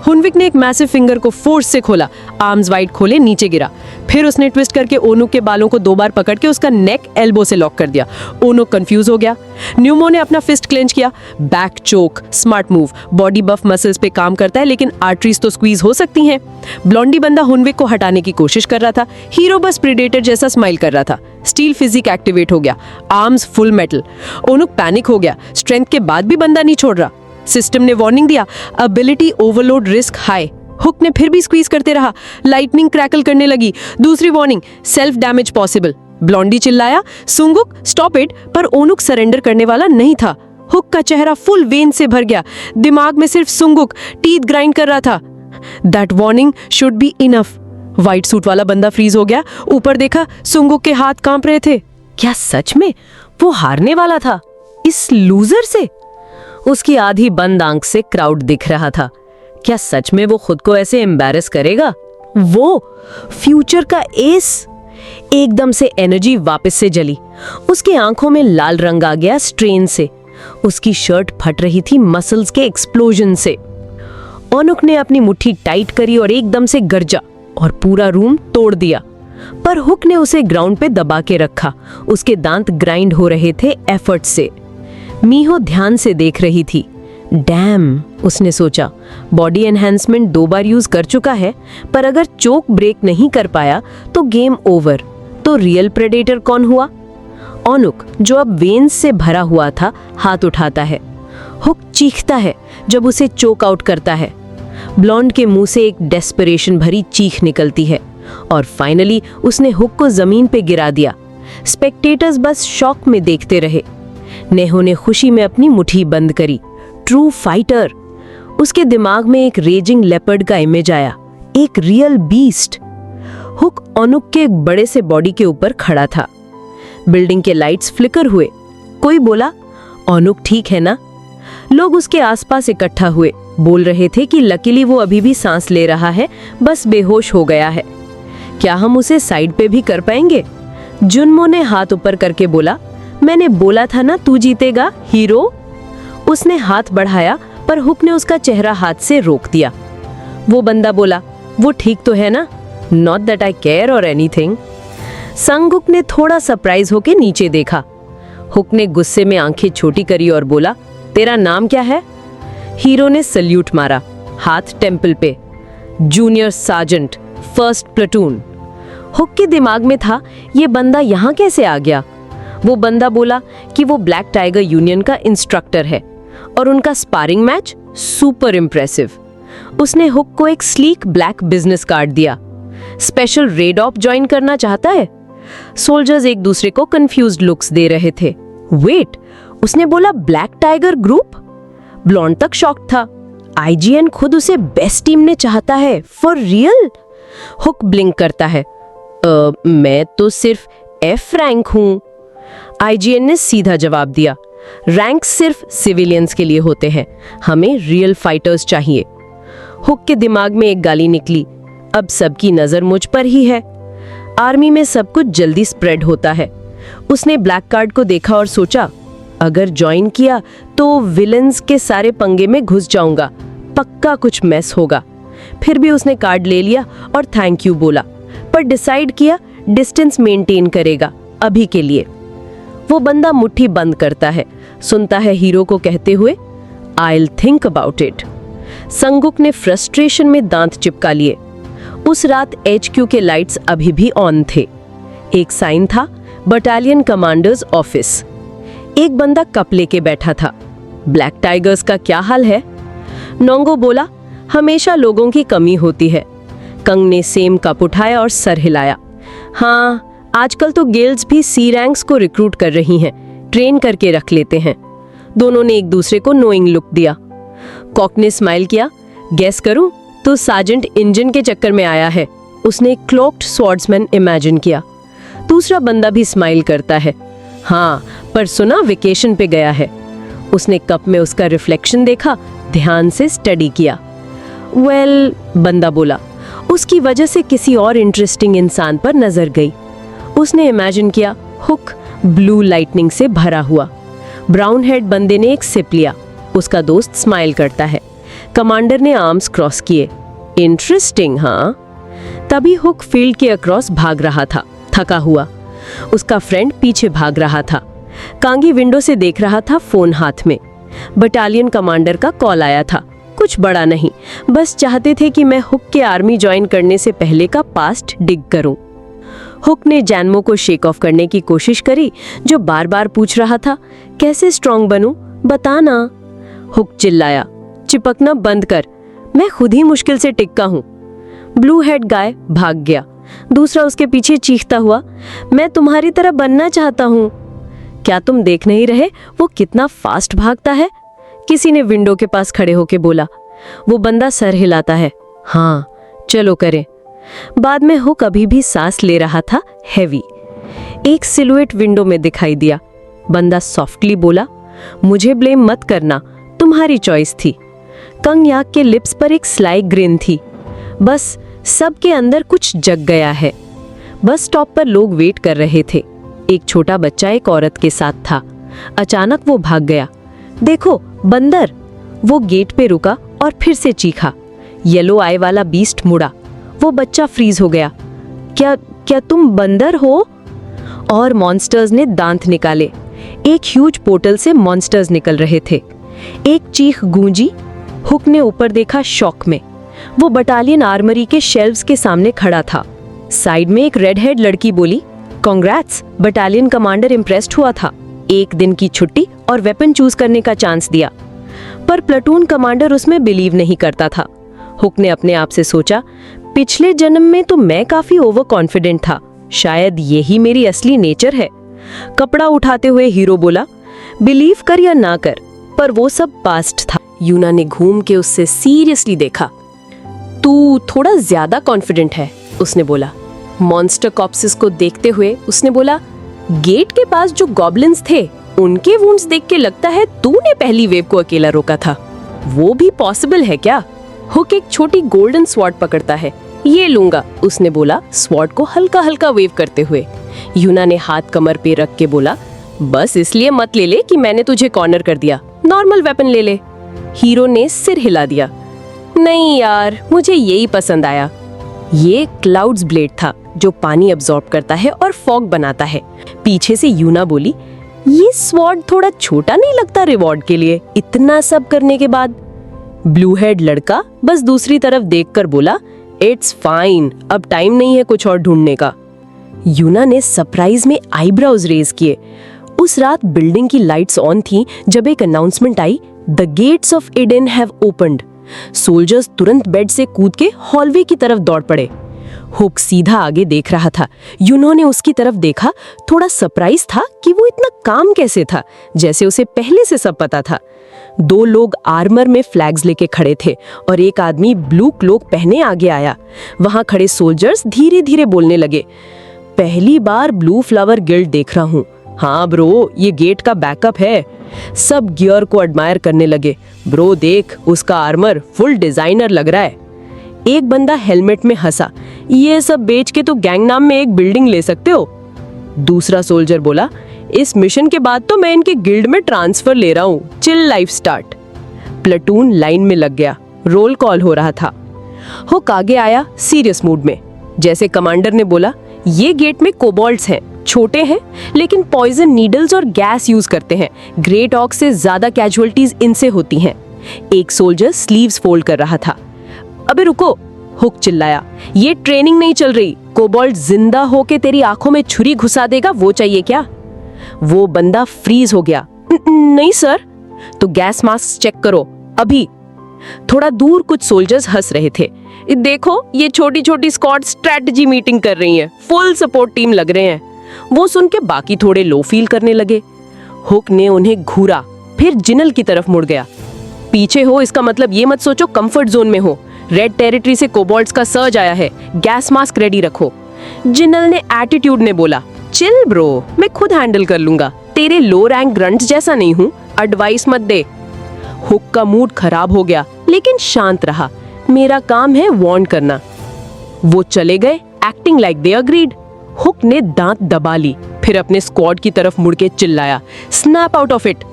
हुनविक ने एक मैसिव फिंगर को फोर्स से खोला, आर्म्स वाइड खोले, नीचे गिरा। फिर उसने ट्विस्ट करके ओनुक के बालों को 2 बार पकड़ के उसका नेक एल्बो से लॉक कर दिया। ओनुक कंफ्यूज हो गया। न्यूमो ने अपना फिस्ट क्लेंच किया। बैक चोक, स्मार्ट मूव, बॉडी बफ मसल्स पे काम करता है लेकिन आर्टरीज तो स्क्वीज हो सकती हैं। ब्लॉन्डी बंदा हुनविक को हटाने की कोशिश कर रहा था। हीरो बस प्रेडेटर जैसा स्माइल कर रहा था। स्टील फिजिक एक्टिवेट हो गया, आर्म्स फुल मेटल। ओनुक पैनिक हो गया। स्ट्रेंथ के बाद भी बंदा नहीं छोड़ रहा। सिस्टम ने वार्निंग दिया, ability overload, risk high. Hook ने फिर भी स्क्वीज करते रहा। लाइटनिंग क्रैकल करने लगी। दूसरी warning, self damage possible. Blondie चिल्लाया, सुंगुक स्टॉप इट, पर ओनुक सरेंडर करने वाला नहीं था। हुक का चेहरा फुल वेन से भर गया। दिमाग में सिर्फ सुंगुक टीथ ग्राइंड कर रहा था। That warning should be enough. White suit वाला बंदा फ्रीज हो गया। ऊपर देखा, सुंगुक के हाथ कांप रहे थे। क्या सच में वो हारने वाला था इस लूजर से? उसकी आधी बंद आंख से क्राउड दिख रहा था। क्या सच में वो खुद को ऐसे एम्बैरेस करेगा? वो फ्यूचर का एस। एकदम से एनर्जी वापस से जली। उसकी आंखों में लाल रंग आ गया स्ट्रेन से। उसकी शर्ट फट रही थी मसल्स के एक्सप्लोजन से। ओनुक ने अपनी मुट्ठी टाइट करी और एकदम से गरजा और पूरा रूम तोड़ दिया। पर हुक ने उसे ग्राउंड पे दबा के रखा। उसके दांत ग्राइंड हो रहे थे एफर्ट से। मीहो ध्यान से देख रही थी। डैम, उसने सोचा, बॉडी एनहांसमेंट 2 बार यूज कर चुका है, पर अगर चोक ब्रेक नहीं कर पाया तो गेम ओवर। तो रियल प्रेडेटर कौन हुआ? ओनुक, जो अब वेन्स से भरा हुआ था, हाथ उठाता है। हुक चीखता है जब उसे चोक आउट करता है। ब्लॉन्ड के मुंह से एक डेस्परेशन भरी चीख निकलती है और फाइनली उसने हुक को जमीन पे गिरा दिया। स्पेक्टेटर्स बस शॉक में देखते रहे। नेहो ने खुशी में अपनी मुट्ठी बंद करी। True fighter. उसके दिमाग में एक रेजिंग लेपर्ड का इमेज आया, एक रियल बीस्ट। हुक ओनुक के एक बड़े से बॉडी के ऊपर खड़ा था। बिल्डिंग के लाइट्स फ्लिकर हुए। कोई बोला, ओनुक ठीक है ना? लोग उसके आसपास इकट्ठा हुए, बोल रहे थे कि लकीली वो अभी भी सांस ले रहा है, बस बेहोश हो गया है। क्या हम उसे साइड पे भी कर पाएंगे? जुनमो ने हाथ ऊपर करके बोला, मैंने बोला था ना तू जीतेगा हीरो। उसने हाथ बढ़ाया पर हुक ने उसका चेहरा हाथ से रोक दिया। वो बंदा बोला, वो ठीक तो है ना? नॉट दैट आई केयर और एनीथिंग। संगुक ने थोड़ा सरप्राइज होके नीचे देखा। हुक ने गुस्से में आंखें छोटी करी और बोला, तेरा नाम क्या है? हीरो ने सल्यूट मारा, हाथ टेम्पल पे। Junior sergeant, first platoon. Hook के दिमाग में था, ये बंदा यहाँ कैसे आ गया? वो बंदा बोला कि वो ब्लैक टाइगर यूनियन का इंस्ट्रक्टर है और उनका स्पारिंग मैच सुपर इम्प्रेसिव। उसने हुक को एक स्लीक ब्लैक बिजनेस कार्ड दिया। स्पेशल रेड ऑप ज्वाइन करना चाहता है। सोल्जर्स एक दूसरे को कंफ्यूज्ड लुक्स दे रहे थे। वेट, उसने बोला ब्लैक टाइगर ग्रुप? ब्लॉन्ड तक शॉक था। आईजीएन खुद उसे बेस्ट टीम ने चाहता है, फॉर रियल? हुक ब्लिंक करता है, मैं तो सिर्फ एफ रैंक हूं। आईजीएन ने सीधा जवाब दिया, रैंक सिर्फ सिविलियंस के लिए होते हैं, हमें रियल फाइटर्स चाहिए। हुक के दिमाग में एक गाली निकली, अब सबकी नजर मुझ पर ही है। आर्मी में सब कुछ जल्दी स्प्रेड होता है। उसने ब्लैक कार्ड को देखा और सोचा, अगर ज्वाइन किया तो विलेंस के सारे पंगे में घुस जाऊंगा, पक्का कुछ मैस होगा। फिर भी उसने कार्ड ले लिया और थैंक यू बोला, पर डिसाइड किया डिस्टेंस मेंटेन करेगा अभी के लिए। वो बंदा मुट्ठी बंद करता है, सुनता है हीरो को कहते हुए, I'll think about it। संगुक ने फ्रस्ट्रेशन में दांत चिपका लिए। उस रात HQ के लाइट्स अभी भी ऑन थे। एक साइन था, बटालियन कमांडर्स ऑफिस। एक बंदा कप लेके बैठा था। ब्लैक टाइगर्स का क्या हाल है? नोंगो बोला, हमेशा लोगों की कमी होती है। कंग ने सेम कप उठाया और सर हिलाया। हाँ, आजकल तो गिल्ड्स भी सी रैंक्स को रिक्रूट कर रही हैं, ट्रेन करके रख लेते हैं। दोनों ने एक दूसरे को नोइंग लुक दिया। कॉक ने स्माइल किया, गेस करूं तो सार्जेंट इंजन के चक्कर में आया है। उसने एक क्लोक्ड स्वॉर्ड्समैन इमेजिन किया। दूसरा बंदा भी स्माइल करता है, हाँ, पर सुना वेकेशन पे गया है। उसने कप में उसका रिफ्लेक्शन देखा, ध्यान से स्टडी किया। वेल, बंदा बोला, उसकी वजह से किसी और इंटरेस्टिंग इंसान पर नजर गई। उसने इमेजिन किया हुक ब्लू लाइटनिंग से भरा हुआ। ब्राउन हेड बंदे ने एक सिप लिया। उसका दोस्त स्माइल करता है। कमांडर ने आर्म्स क्रॉस किए। इंटरेस्टिंग, हाँ? तभी हुक फील्ड के अक्रॉस भाग रहा था, थका हुआ। उसका फ्रेंड पीछे भाग रहा था। कांगी विंडो से देख रहा था, फोन हाथ में। बटालियन कमांडर का कॉल आया था। कुछ बड़ा नहीं, बस चाहते थे कि मैं हुक के आर्मी ज्वाइन करने से पहले का पास्ट डिग करूं। हुक ने जैनमो को शेक ऑफ करने की कोशिश करी, जो बार बार पूछ रहा था, कैसे स्ट्रांग बनूं, बताना। हुक चिल्लाया, चिपकना बंद कर, मैं खुद ही मुश्किल से टिका हूं। ब्लू हेड गाय भाग गया। दूसरा उसके पीछे चीखता हुआ, मैं तुम्हारी तरह बनना चाहता हूं। क्या तुम देख नहीं रहे वो कितना फास्ट भागता है? किसी ने विंडो के पास खड़े होके बोला। वो बंदा सर हिलाता है, हाँ चलो करें। बाद में हुक अभी भी सांस ले रहा था, हैवी। एक सिलुएट विंडो में दिखाई दिया। बंदा सॉफ्टली बोला, मुझे ब्लेम मत करना, तुम्हारी चॉइस थी। कंग याक के लिप्स पर एक स्लाई ग्रिन थी। बस सबके अंदर कुछ जग गया है। बस स्टॉप पर लोग वेट कर रहे थे। एक छोटा बच्चा एक औरत के साथ था। अचानक वो भाग गया। देखो बंदर! वो गेट पे रुका और फिर से चीखा। येलो आई वाला बीस्ट मुड़ा। वो बच्चा फ्रीज हो गया। क्या तुम बंदर हो? और मॉन्स्टर्स ने दांत निकाले। एक ह्यूज पोर्टल से मॉन्स्टर्स निकल रहे थे। एक चीख गूंजी। हुक ने ऊपर देखा, शॉक में। वो बटालियन आर्मरी के शेल्व्स के सामने खड़ा था। साइड में एक रेड हेड लड़की बोली, कांग्रेट्स, बटालियन कमांडर इम्प्रेस्ड हुआ था। एक दिन की छुट्टी और वेपन चूज करने का चांस दिया। पर प्लाटून कमांडर उसमें बिलीव नहीं करता था। हुक ने अपने आप से सोचा, पिछले जन्म में तो मैं काफी ओवर कॉन्फिडेंट था, शायद यही मेरी असली नेचर है। कपड़ा उठाते हुए हीरो बोला, बिलीव कर या ना कर, पर वो सब पास्ट था। यूना ने घूम के उससे सीरियसली देखा। तू थोड़ा ज्यादा कॉन्फिडेंट है, उसने बोला। मॉन्स्टर कॉप्सिस को देखते हुए उसने बोला, गेट के पास जो गॉब्लिन्स थे उनके वुंड्स देख के लगता है तूने पहली वेव को अकेला रोका था। वो भी पॉसिबल है क्या? हुक एक छोटी गोल्डन स्वॉर्ड पकड़ता है। ये लूंगा, उसने बोला, स्वॉर्ड को हल्का हल्का वेव करते हुए। यूना ने हाथ कमर पे रख के बोला, बस इसलिए मत ले ले कि मैंने तुझे कॉर्नर कर दिया, नॉर्मल वेपन ले ले। हीरो ने सिर हिला दिया, नहीं यार, मुझे यही पसंद आया। ये क्लाउड्स ब्लेड था जो पानी अब्सॉर्ब करता है और फॉग बनाता है। पीछे से यूना बोली, ये स्वॉर्ड थोड़ा छोटा नहीं लगता रिवॉर्ड के लिए, इतना सब करने के बाद? ब्लू हेड लड़का बस दूसरी तरफ देखकर बोला, इट्स फाइन, अब टाइम नहीं है कुछ और ढूंढने का। यूना ने सरप्राइज में आईब्रोज रेज किए। उस रात बिल्डिंग की लाइट्स ऑन थी जब एक announcement I, the gates of Eden have opened. Soldiers तुरंत बेड से कूद के हॉलवे की तरफ दौड़ पड़े। हुक सीधा आगे देख रहा था। यूनो ने उसकी तरफ देखा, थोड़ा सरप्राइज था कि वो इतना काम कैसे था, जैसे उसे पहले से सब पता था। 2 लोग आर्मर में फ्लैग्स लेके खड़े थे और एक आदमी ब्लू क्लोक पहने आगे आया। वहां खड़े सोल्जर्स धीरे धीरे बोलने लगे, पहली बार ब्लू फ्लावर गिल्ड देख रहा हूँ। हाँ ब्रो, ये गेट का बैकअप है। सब गियर को एडमायर करने लगे। ब्रो देख, उसका आर्मर फुल डिजाइनर लग रहा है। एक बंदा हेलमेट में हंसा, ये सब बेच के तो गैंगनाम में एक बिल्डिंग ले सकते हो। दूसरा सोल्जर बोला, इस मिशन के बाद तो मैं इनके गिल्ड में ट्रांसफर ले रहा हूँ, chill life start. Platoon line में लग गया। रोल कॉल हो रहा था। हुक आगे आया सीरियस मूड में। जैसे कमांडर ने बोला, ये गेट में कोबॉल्ट्स हैं, छोटे हैं लेकिन पॉइजन नीडल्स और गैस यूज करते हैं। ग्रेट ऑक से ज्यादा कैजुअलिटीज इनसे होती हैं। एक सोल्जर स्लीव्स फोल्ड कर रहा था। अबे रुको, हुक चिल्लाया, ये ट्रेनिंग नहीं चल रही। कोबॉल्ट जिंदा होके तेरी आंखों में छुरी घुसा देगा, वो चाहिए क्या? वो बंदा फ्रीज हो गया। नहीं सर। तो गैस मास्क चेक करो अभी। थोड़ा दूर कुछ सोल्जर्स हंस रहे थे। देखो, ये छोटी छोटी स्क्वाड स्ट्रेटजी मीटिंग कर रही हैं, फुल सपोर्ट टीम लग रहे हैं। वो सुन के बाकी थोड़े लो फील करने लगे। हुक ने उन्हें घूरा, फिर जिनल की तरफ मुड़ गया। पीछे हो इसका मतलब ये मत सोचो कंफर्ट जोन में हो। रेड टेरिटरी से कोबॉल्ट्स का सर्ज आया है, गैस मास्क रेडी रखो। जिनल ने एटीट्यूड ने बोला, चिल ब्रो, मैं खुद हैंडल कर लूंगा, तेरे लो रैंक ग्रंट्स जैसा नहीं हूँ, एडवाइस मत दे। हुक का मूड खराब हो गया लेकिन शांत रहा। मेरा काम है वार्न करना। वो चले गए, acting like they agreed. Hook ने दांत दबा ली, फिर अपने स्क्वाड की तरफ मुड़ के चिल्लाया, स्नैप आउट ऑफ इट।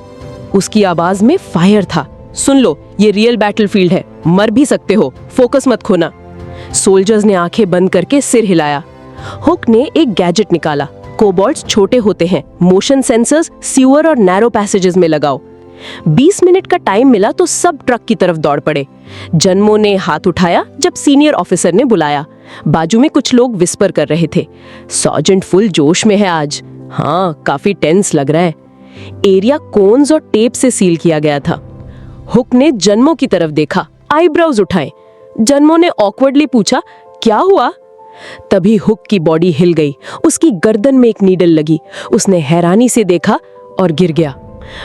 उसकी आवाज में फायर था। सुन लो, ये रियल बैटलफील्ड है, मर भी सकते हो, फोकस मत खोना। सोल्जर्स ने आंखें बंद करके सिर हिलाया। हुक ने एक गैजेट निकाला। कोबॉल्ट्स छोटे होते हैं, मोशन सेंसर्स सीवर और नैरो पैसेजेस में लगाओ। 20 मिनट का टाइम मिला तो सब ट्रक की तरफ दौड़ पड़े। जन्मो ने हाथ उठाया जब सीनियर ऑफिसर ने बुलाया। बाजू में कुछ लोग विस्पर कर रहे थे, सर्जेंट फुल जोश में है आज। हाँ, काफी टेंस लग रहा है। एरिया कोन्स और टेप से सील किया गया था। हुक ने जन्मो की तरफ देखा, आईब्रोज उठाए। जन्मो ने ऑकवर्डली पूछा, क्या हुआ? तभी हुक की बॉडी हिल गई, उसकी गर्दन में एक नीडल लगी। उसने हैरानी से देखा और गिर गया।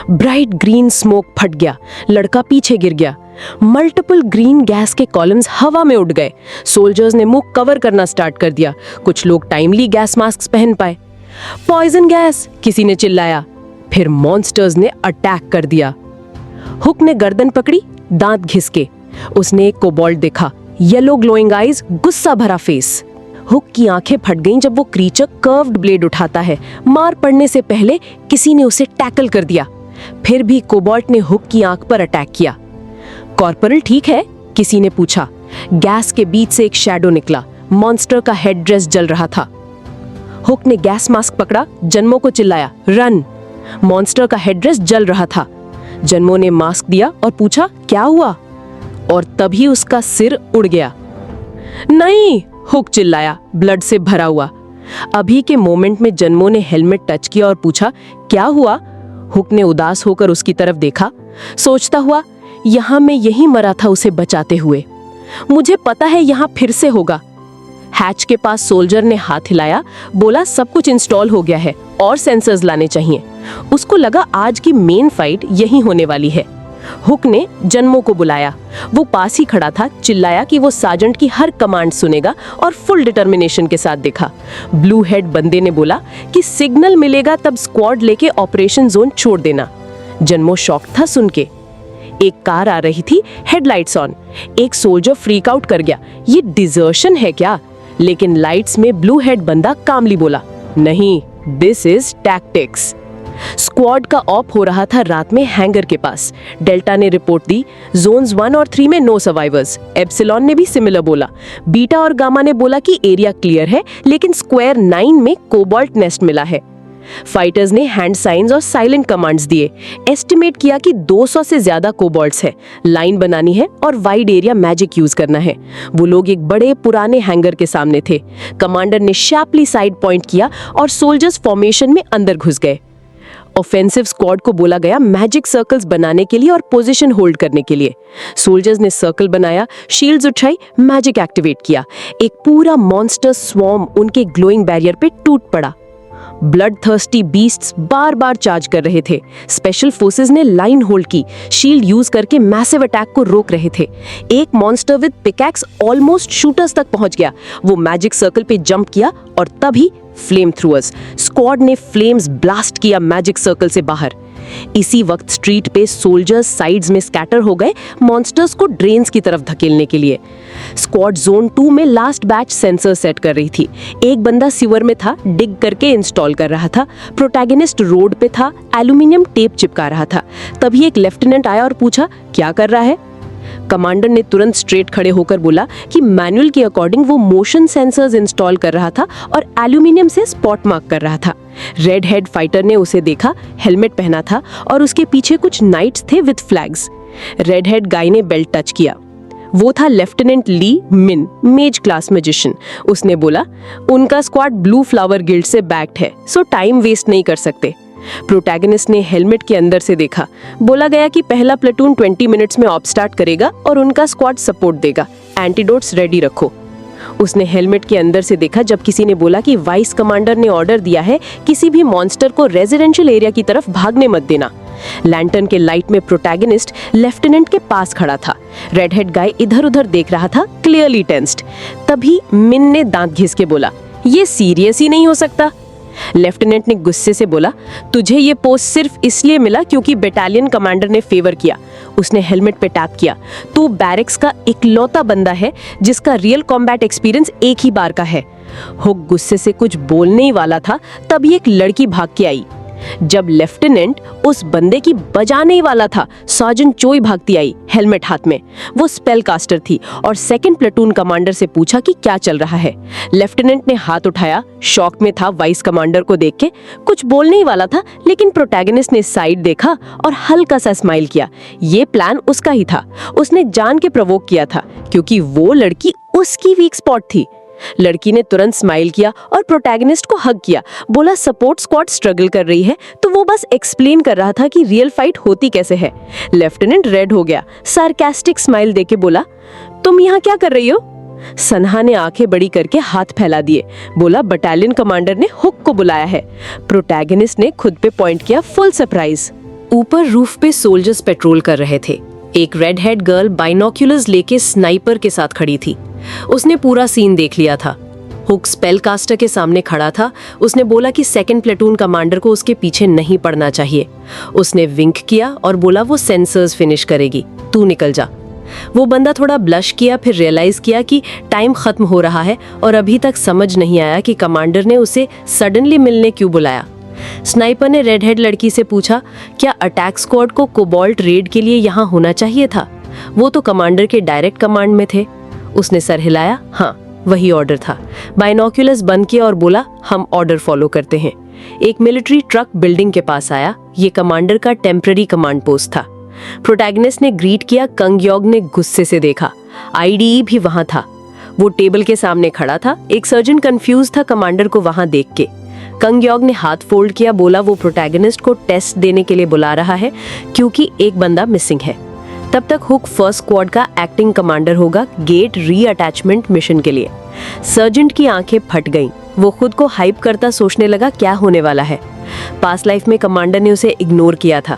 ब्राइट ग्रीन स्मोक फट गया, लड़का पीछे गिर गया। मल्टीपल ग्रीन गैस के कॉलम्स हवा में उड़ गए। सोल्जर्स ने मुंह कवर करना स्टार्ट कर दिया। कुछ लोग टाइमली गैस मास्क पहन पाए। पॉइजन गैस, किसी ने चिल्लाया। फिर मॉन्स्टर्स ने अटैक कर दिया। हुक ने गर्दन पकड़ी, दांत घिसके। उसने एक कोबॉल्ट देखा, येलो ग्लोइंग आईज, गुस्सा भरा फेस। हुक की आंखें फट गईं जब वो क्रीचर कर्व्ड ब्लेड उठाता है। मार पड़ने से पहले किसी ने उसे टैकल कर दिया। फिर भी कोबॉल्ट ने हुक की आंख पर अटैक किया। कॉर्पोरल ठीक है? किसी ने पूछा। गैस के बीच से एक शैडो निकला। मॉन्स्टर का हेड ड्रेस जल रहा था। हुक ने गैस मास्क पकड़ा, जन्मो को चिल्लाया, रन। मॉन्स्टर का हेड ड्रेस जल रहा था। जन्मो ने मास्क दिया और पूछा, क्या हुआ? और तभी उसका सिर उड़ गया। नहीं, हुक चिल्लाया, ब्लड से भरा हुआ। अभी के मोमेंट में जन्मो ने हेलमेट टच किया और पूछा, क्या हुआ? हुक ने उदास होकर उसकी तरफ देखा, सोचता हुआ, यहां मैं यहीं मरा था उसे बचाते हुए। मुझे पता है यहां फिर से होगा। हैच के पास सोल्जर ने हाथ हिलाया, बोला, सब कुछ इंस्टॉल हो गया है और सेंसर्स लाने चाहिए। उसको लगा आज की मेन फाइट यहीं होने वाली है। हुक ने जन्मो को बुलाया। वो पास ही खड़ा था, चिल्लाया कि वो सार्जेंट की हर कमांड सुनेगा और फुल डिटर्मिनेशन के साथ देखा। ब्लू हेड बंदे ने बोला कि सिग्नल मिलेगा तब स्क्वाड लेके ऑपरेशन जोन छोड़ देना। जन्मो शॉक था सुन के। एक कार आ रही थी, हेडलाइट्स ऑन। एक सोल्जर फ्रीक आउट कर गया, ये डिजर्शन है क्या? लेकिन लाइट्स में ब्लू हेड बंदा कामली बोला, नहीं, दिस इज टैक्टिक्स। स्क्वाड का ऑफ हो रहा था रात में हैंगर के पास। डेल्टा ने रिपोर्ट दी, जोन्स 1 और 3 में नो सर्वाइवर्स। एप्सिलॉन ने भी सिमिलर बोला। बीटा और गामा ने बोला कि एरिया क्लियर है, लेकिन स्क्वायर 9 में कोबाल्ट नेस्ट मिला है। फाइटर्स ने हैंड साइंस और साइलेंट कमांड्स दिए। एस्टिमेट किया कि 200 से ज्यादा कोबाल्ट्स है। लाइन बनानी है और वाइड एरिया मैजिक यूज करना है। वो लोग एक बड़े पुराने हैंगर के सामने थे। कमांडर ने शार्पली साइड पॉइंट किया और सोल्जर्स फॉर्मेशन में अंदर घुस गए। ऑफेंसिव स्क्वाड को बोला गया मैजिक सर्कल्स बनाने के लिए और पोजीशन होल्ड करने के लिए। सोल्जर्स ने सर्कल बनाया, शील्ड्स उठाई, मैजिक एक्टिवेट किया। एक पूरा मॉन्स्टर स्वॉर्म उनके ग्लोइंग बैरियर पे टूट पड़ा। ब्लड थर्स्टी बीस्ट्स बार बार चार्ज कर रहे थे। स्पेशल फोर्सेस ने लाइन होल्ड की, शील्ड यूज करके मैसिव अटैक को रोक रहे थे। एक monster with pickaxe almost shooters तक पहुंच गया। वो मैजिक सर्कल पे जंप किया और तभी फ्लेम थ्रूअर्स स्क्वाड ने फ्लेम्स ब्लास्ट किया मैजिक सर्कल से बाहर। इसी वक्त स्ट्रीट पे सोल्जर्स साइड्स में स्कैटर हो गए, मॉन्स्टर्स को ड्रेन्स की तरफ धकेलने के लिए। स्क्वाड जोन 2 में लास्ट बैच सेंसर सेट कर रही थी। एक बंदा सीवर में था, डिग करके इंस्टॉल कर रहा था। प्रोटैगनिस्ट रोड पे था, एल्यूमिनियम टेप चिपका रहा था। तभी एक लेफ्टिनेंट आया और पूछा, क्या कर रहा है? कमांडर ने तुरंत स्ट्रेट खड़े होकर बोला कि मैनुअल के अकॉर्डिंग वो मोशन सेंसर्स इंस्टॉल कर रहा था और एल्यूमिनियम से स्पॉट मार्क कर रहा था। रेड हेड फाइटर ने उसे देखा, हेलमेट पहना था और उसके पीछे कुछ नाइट्स थे विद फ्लैग्स। रेड हेड गाय ने बेल्ट टच किया। वो था लेफ्टिनेंट ली मिन, मेज क्लास मैजिशियन। उसने बोला, उनका स्क्वाड ब्लू फ्लावर गिल्ड से बैक्ड है, सो टाइम वेस्ट नहीं कर सकते। प्रोटैगनिस्ट ने हेलमेट के अंदर से देखा। बोला गया कि पहला प्लेटून 20 मिनट्स में ऑप स्टार्ट करेगा और उनका स्क्वाड सपोर्ट देगा। एंटीडोट्स रेडी रखो। उसने हेलमेट के अंदर से देखा जब किसी ने बोला कि वाइस कमांडर ने ऑर्डर दिया है किसी भी मॉन्स्टर को रेजिडेंशियल एरिया की तरफ भागने मत देना। लैंटर्न के लाइट में प्रोटैगनिस्ट लेफ्टिनेंट के पास खड़ा था। रेड हेड गाय इधर उधर देख रहा था, क्लियरली टेंस्ड। तभी मिन ने दांत घिस के बोला, ये सीरियस ही नहीं हो सकता। लेफ्टिनेंट ने गुस्से से बोला, तुझे ये पोस्ट सिर्फ इसलिए मिला क्योंकि बटालियन कमांडर ने फेवर किया। उसने हेलमेट पे टैप किया। तू बैरक्स का इकलौता बंदा है जिसका रियल कॉम्बैट एक्सपीरियंस एक ही बार का है। हुक गुस्से से कुछ बोलने ही वाला था, तभी एक लड़की भाग के आई। जब लेफ्टिनेंट उस बंदे की बजाने ही वाला था, सार्जेंट चोई भागती आई, हेलमेट हाथ में। वो स्पेल कास्टर थी और सेकंड प्लेटून कमांडर से पूछा कि क्या चल रहा है। लेफ्टिनेंट ने हाथ उठाया, शॉक में था वाइस कमांडर को देख के। कुछ बोलने ही वाला था, लेकिन प्रोटैगनिस्ट ने साइड देखा और हल्का सा स्माइल किया। ये प्लान उसका ही था। उसने जान के प्रवोक किया था क्योंकि वो लड़की उसकी वीक स्पॉट थी। लड़की ने तुरंत स्माइल किया और प्रोटैगनिस्ट को हग किया। बोला सपोर्ट स्क्वाड स्ट्रगल कर रही है तो वो बस एक्सप्लेन कर रहा था कि रियल फाइट होती कैसे है। लेफ्टिनेंट रेड हो गया, सार्कास्टिक स्माइल देके बोला, तुम यहाँ क्या कर रही हो? सन्हा ने आंखें बड़ी करके हाथ फैला दिए। बोला, बटालियन कमांडर ने हुक को बुलाया है। प्रोटैगनिस्ट ने खुद पे पॉइंट किया, फुल सरप्राइज। ऊपर रूफ पे सोल्जर्स पेट्रोल कर रहे थे। एक रेड हेड गर्ल बाइनोक्यूलर्स लेके स्नाइपर के साथ खड़ी थी। उसने पूरा सीन देख लिया था। हुक स्पेल कास्टर के सामने खड़ा था। उसने बोला कि सेकंड प्लेटून कमांडर को उसके पीछे नहीं पड़ना चाहिए। उसने विंक किया और बोला वो सेंसर्स फिनिश करेगी, तू निकल जा। वो बंदा थोड़ा ब्लश किया, फिर रियलाइज किया कि टाइम खत्म हो रहा है और अभी तक समझ नहीं आया कि कमांडर ने उसे सडनली मिलने क्यों बुलाया। स्नाइपर ने रेड हेड लड़की से पूछा, क्या अटैक स्क्वाड को कोबाल्ट रेड के लिए यहाँ होना चाहिए था? वो तो कमांडर के डायरेक्ट कमांड में थे। उसने सर हिलाया, हाँ वही ऑर्डर था। बाइनोक्यूलर्स बंद किया और बोला, हम ऑर्डर फॉलो करते हैं। एक मिलिट्री ट्रक बिल्डिंग के पास आया। ये कमांडर का टेम्पररी कमांड पोस्ट था। प्रोटैगनिस्ट ने ग्रीट किया। कंगयोग ने गुस्से से देखा। आईडीई भी वहां था। वो टेबल के सामने खड़ा था। एक सर्जन कंफ्यूज था कमांडर को वहां देख के। कंगयोग ने हाथ फोल्ड किया, बोला वो प्रोटैगनिस्ट को टेस्ट देने के लिए बुला रहा है क्योंकि एक बंदा मिसिंग है। तब तक हुक फर्स्ट स्क्वाड का एक्टिंग कमांडर होगा गेट रीअटैचमेंट मिशन के लिए। सर्जेंट की आंखें फट गईं। वो खुद को हाइप करता सोचने लगा क्या होने वाला है। पास्ट लाइफ में कमांडर ने उसे इग्नोर किया था।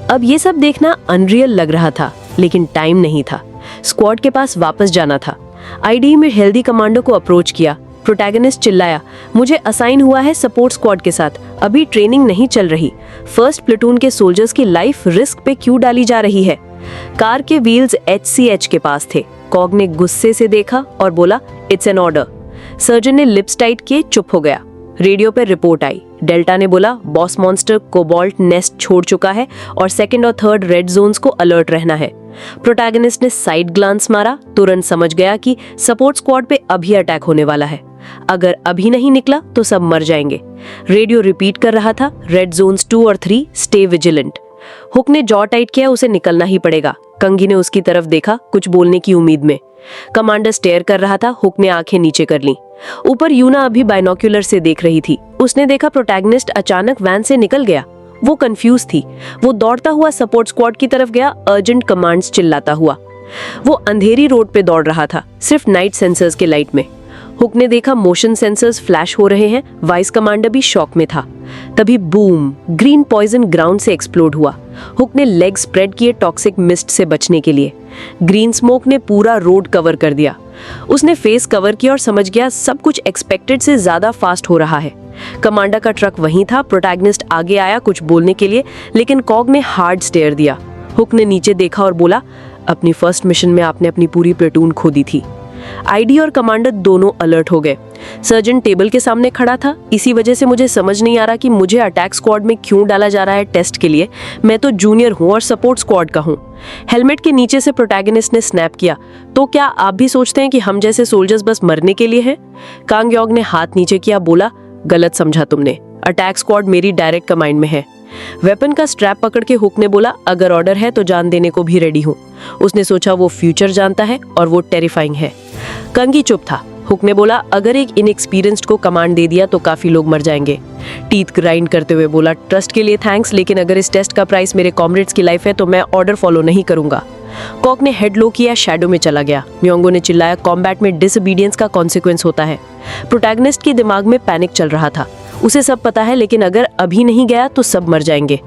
अब ये सब देखना अनरियल लग रहा था, लेकिन टाइम नहीं था। स्क्वाड के पास वापस जाना था। आईडी में हेल्दी कमांडो को अप्रोच किया। प्रोटैगनिस्ट चिल्लाया, मुझे असाइन हुआ है सपोर्ट स्क्वाड के साथ, अभी ट्रेनिंग नहीं चल रही। फर्स्ट प्लेटून के सोल्जर्स की लाइफ रिस्क पे क्यों डाली जा रही है? कार के व्हील्स HCH के पास थे। कॉग ने गुस्से से देखा और बोला, इट्स एन ऑर्डर। सर्जन ने लिप्स टाइट किए, चुप हो गया। रेडियो पर रिपोर्ट आई। डेल्टा ने बोला, बॉस मॉन्स्टर कोबाल्ट नेस्ट छोड़ चुका है और सेकंड और थर्ड रेड जोन्स को अलर्ट रहना है। प्रोटैगनिस्ट ने साइड ग्लांस मारा, तुरंत समझ गया कि सपोर्ट स्क्वाड पे अभी अटैक होने वाला है। अगर अभी नहीं निकला तो सब मर जाएंगे। रेडियो रिपीट कर रहा था, रेड जोन्स 2 और 3 स्टे विजिलेंट। हुक ने जॉ टाइट किया, उसे निकलना ही पड़ेगा। कंगी ने उसकी तरफ देखा, कुछ बोलने की उम्मीद में। कमांडर स्टेयर कर रहा था। हुक ने आंखें नीचे कर ली। ऊपर यूना अभी बाइनोक्यूलर से देख रही थी। उसने देखा प्रोटैगनिस्ट अचानक वैन से निकल गया। वो कंफ्यूज थी। वो दौड़ता हुआ सपोर्ट स्क्वाड की तरफ गया, अर्जेंट कमांड्स चिल्लाता हुआ। वो अंधेरी रोड पे दौड़ रहा था, सिर्फ नाइट सेंसर्स के लाइट में। हुक ने देखा मोशन सेंसर्स फ्लैश हो रहे हैं। वाइस कमांडर भी शॉक में था। तभी बूम, ग्रीन पॉइजन ग्राउंड से एक्सप्लोड हुआ। हुक ने लेग स्प्रेड किए टॉक्सिक मिस्ट से बचने के लिए। ग्रीन स्मोक ने पूरा रोड कवर कर दिया। उसने फेस कवर किया और समझ गया सब कुछ एक्सपेक्टेड से ज्यादा फास्ट हो रहा है। कमांडर का ट्रक वहीं था। प्रोटैगनिस्ट आगे आया कुछ बोलने के लिए, लेकिन कॉग ने हार्ड स्टेयर दिया। हुक ने नीचे देखा और बोला, अपनी फर्स्ट मिशन में आपने अपनी पूरी प्लेटून खो दी थी। आईडी और कमांडर दोनों अलर्ट हो गए। सर्जन टेबल के सामने खड़ा था। इसी वजह से मुझे समझ नहीं आ रहा कि मुझे अटैक स्क्वाड में क्यों डाला जा रहा है टेस्ट के लिए। मैं तो जूनियर हूँ और सपोर्ट स्क्वाड का हूँ। हेलमेट के नीचे से प्रोटैगनिस्ट ने स्नैप किया, तो क्या आप भी सोचते हैं कि हम जैसे सोल्जर्स बस मरने के लिए हैं? कांगयोग ने हाथ नीचे किया, बोला, गलत समझा तुमने। अटैक स्क्वाड मेरी डायरेक्ट कमांड में है। वेपन का स्ट्रैप पकड़ के हुक ने बोला, अगर ऑर्डर है तो जान देने को भी रेडी हूँ। उसने सोचा वो फ्यूचर जानता है और वो टेरिफाइंग है। कंगी चुप था। हुक ने बोला, अगर एक इनएक्सपीरियंस्ड को कमांड दे दिया तो काफी लोग मर जाएंगे। टीथ ग्राइंड करते हुए बोला, ट्रस्ट के लिए थैंक्स, लेकिन अगर इस टेस्ट का प्राइस मेरे कॉमरेड्स की लाइफ है तो मैं ऑर्डर फॉलो नहीं करूंगा। कॉक ने हेड लो किया, शैडो में चला गया। म्योंगो ने चिल्लाया, कॉम्बैट में डिसओबीडियंस का कॉन्सिक्वेंस होता है। प्रोटैगनिस्ट के दिमाग में पैनिक चल रहा था। उसे सब पता है, लेकिन अगर अभी नहीं गया तो सब मर जाएंगे।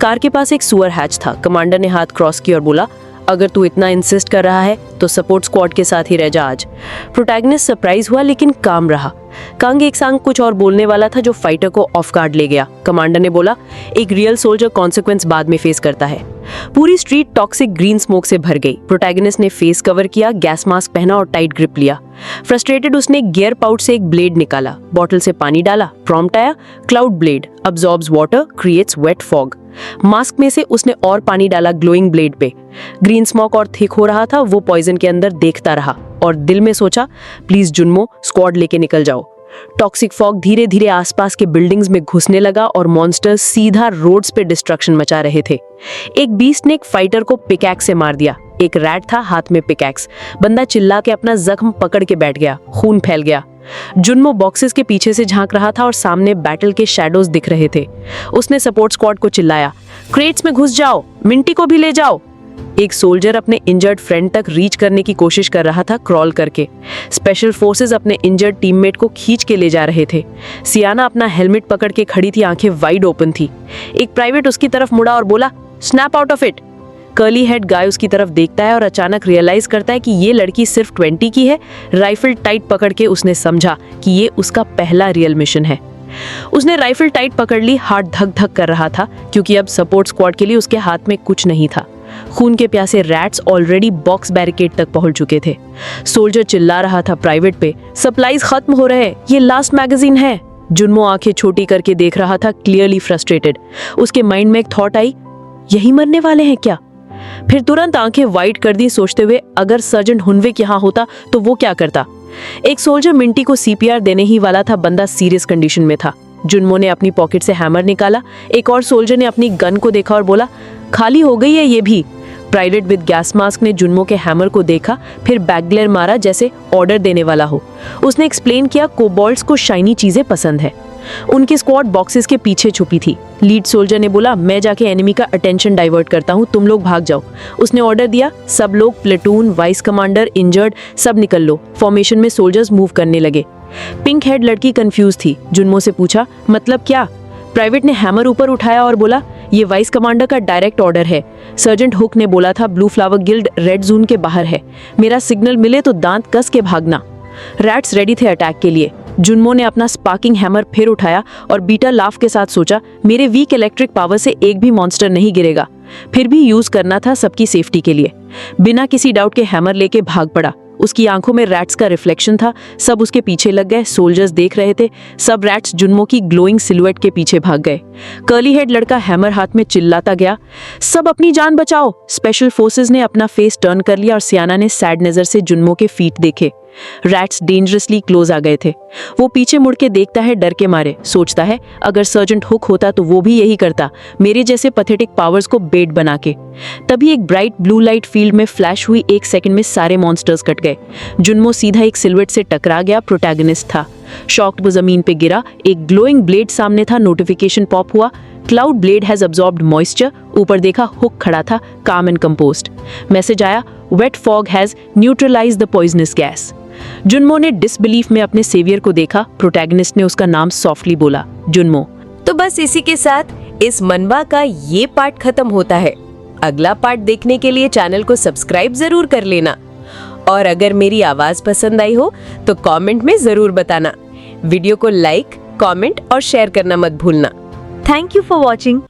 कार के पास एक सुअर हैच था। कमांडर ने हाथ क्रॉस किया और बोला, अगर तू इतना इंसिस्ट कर रहा है तो सपोर्ट स्क्वाड के साथ ही रह जा आज। प्रोटैगनिस्ट सरप्राइज हुआ लेकिन काम रहा। कांग एक सांग कुछ और बोलने वाला था जो फाइटर को ऑफ गार्ड ले गया। कमांडर ने बोला, एक रियल सोल्जर कॉन्सिक्वेंस बाद में फेस करता है। पूरी स्ट्रीट टॉक्सिक ग्रीन स्मोक से भर गई। प्रोटैगनिस्ट ने फेस कवर किया, गैस मास्क पहना और टाइट ग्रिप लिया। फ्रस्ट्रेटेड उसने गियर पाउच से एक ब्लेड निकाला, बॉटल से पानी डाला, प्रॉम्प्ट आया, cloud blade absorbs water, creates wet fog. Mask में से उसने और पानी डाला ग्लोइंग ब्लेड पे। ग्रीन स्मोक और थिक हो रहा था। वो पॉइजन के अंदर देखता रहा और दिल में सोचा, प्लीज जुन्मो, स्क्वाड लेके निकल जाओ। टॉक्सिक फॉग धीरे धीरे आसपास के बिल्डिंग्स में घुसने लगा और मॉन्स्टर्स सीधा रोड्स पे डिस्ट्रक्शन मचा रहे थे। एक बीस्ट ने एक फाइटर को पिकैक्स से मार दिया। एक रैट था, हाथ में पिकैक्स। बंदा चिल्ला के अपना जख्म पकड़ के बैठ गया। खून फैल गया। जुन्मो बॉक्सेस के पीछे से झांक रहा था और सामने बैटल के शैडोज दिख रहे थे। उसने सपोर्ट स्क्वाड को चिल्लाया, क्रेट्स में घुस जाओ, मिंटी को भी ले जाओ। एक सोल्जर अपने इंजर्ड फ्रेंड तक रीच करने की कोशिश कर रहा था क्रॉल करके। स्पेशल फोर्सेस अपने इंजर्ड टीममेट को खींच के ले जा रहे थे। सियाना अपना हेलमेट पकड़ के खड़ी थी, आंखें वाइड ओपन थी। एक प्राइवेट उसकी तरफ मुड़ा और बोला, snap out of it. Curly head guy उसकी तरफ देखता है और अचानक रियलाइज करता है कि ये लड़की सिर्फ 20 की है। राइफल टाइट पकड़ के उसने समझा कि ये उसका पहला रियल मिशन है। उसने राइफल टाइट पकड़ ली। हार्ट धक धक कर रहा था क्योंकि अब सपोर्ट स्क्वाड के लिए उसके हाथ में कुछ नहीं था। खून के प्यासे रैट्स ऑलरेडी बॉक्स बैरिकेड तक पहुंच चुके थे। सोल्जर चिल्ला रहा था प्राइवेट पे, सप्लाईज खत्म हो रहे, ये लास्ट मैगजीन है। जुन्मो आंखें छोटी करके देख रहा था, क्लियरली फ्रस्ट्रेटेड। उसके माइंड में एक थॉट आई, यही मरने वाले हैं क्या? फिर तुरंत आंखें वाइड कर दी, सोचते हुए अगर सर्जन हुनविक यहाँ होता तो वो क्या करता। एक सोल्जर मिंटी को सीपीआर देने ही वाला था। बंदा सीरियस कंडीशन में था। जुन्मो ने अपनी पॉकेट से हैमर निकाला। एक और सोल्जर ने अपनी गन को देखा और बोला, खाली हो गई है ये भी। प्राइवेट विद गैस मास्क ने जुन्मो के हैमर को देखा, फिर बैकग्लेयर मारा जैसे ऑर्डर देने वाला हो। उसने एक्सप्लेन किया, कोबाल्ट्स को शाइनी चीजें पसंद है। उनकी स्क्वाड बॉक्सेस के पीछे छुपी थी। लीड सोल्जर ने बोला, मैं जाके एनिमी का अटेंशन डाइवर्ट करता हूँ, तुम लोग भाग जाओ। उसने ऑर्डर दिया। सब लोग, प्लेटून, वाइस कमांडर, इंजर्ड, सब निकल लो। फॉर्मेशन में सोल्जर्स मूव करने लगे। पिंक हेड लड़की कंफ्यूज थी। जुन्मो से पूछा, मतलब क्या? प्राइवेट ने हैमर ऊपर उठाया और बोला, ये वाइस कमांडर का डायरेक्ट ऑर्डर है। सर्जेंट हुक ने बोला था, blue flower guild red zone के बाहर है। मेरा सिग्नल मिले तो दांत कस के भागना। रैट्स रेडी थे अटैक के लिए। जुन्मो ने अपना स्पार्किंग हैमर फिर उठाया और बीटा लाफ के साथ सोचा, मेरे वीक इलेक्ट्रिक पावर से एक भी मॉन्स्टर नहीं गिरेगा। फिर भी यूज करना था सबकी सेफ्टी के लिए। बिना किसी डाउट के हैमर लेके भाग पड़ा। उसकी आंखों में रैट्स का रिफ्लेक्शन था। सब उसके पीछे लग गए। सोल्जर्स देख रहे थे। सब रैट्स जुन्मो की ग्लोइंग सिलुएट के पीछे भाग गए। कर्ली हेड लड़का हैमर हाथ में चिल्लाता गया, सब अपनी जान बचाओ। स्पेशल फोर्सेस ने अपना फेस टर्न कर लिया और सियाना ने सैड नजर से जुन्मो के फीट देखे। रैट्स डेंजरसली क्लोज आ गए थे। वो पीछे मुड़ के देखता है डर के मारे। सोचता है, अगर सर्जेंट हुक होता तो वो भी यही करता, मेरे जैसे पैथेटिक पावर्स को बेट बना के। तभी एक ब्राइट ब्लू लाइट फील्ड में फ्लैश हुई। 1 सेकंड में सारे मॉन्स्टर्स कट गए। जुन्मो सीधा एक सिल्हूट से टकरा गया। प्रोटैगनिस्ट था। शॉक्ड वो जमीन पे गिरा। एक ग्लोइंग ब्लेड सामने था। नोटिफिकेशन पॉप हुआ, cloud blade has absorbed moisture. ऊपर देखा, हुक खड़ा था, काम एंड कंपोज्ड। मैसेज आया, wet fog has neutralised the poisonous gas. Junmo ने डिसबिलीफ में अपने सेवियर को देखा। प्रोटैगनिस्ट ने उसका नाम सॉफ्टली बोला, जुन्मो। तो बस इसी के साथ इस मनवा का ये पार्ट खत्म होता है। अगला पार्ट देखने के लिए चैनल को सब्सक्राइब जरूर कर लेना और अगर मेरी आवाज पसंद आई हो तो कमेंट में जरूर बताना। वीडियो को लाइक, कमेंट और शेयर करना मत भूलना। Thank you for watching.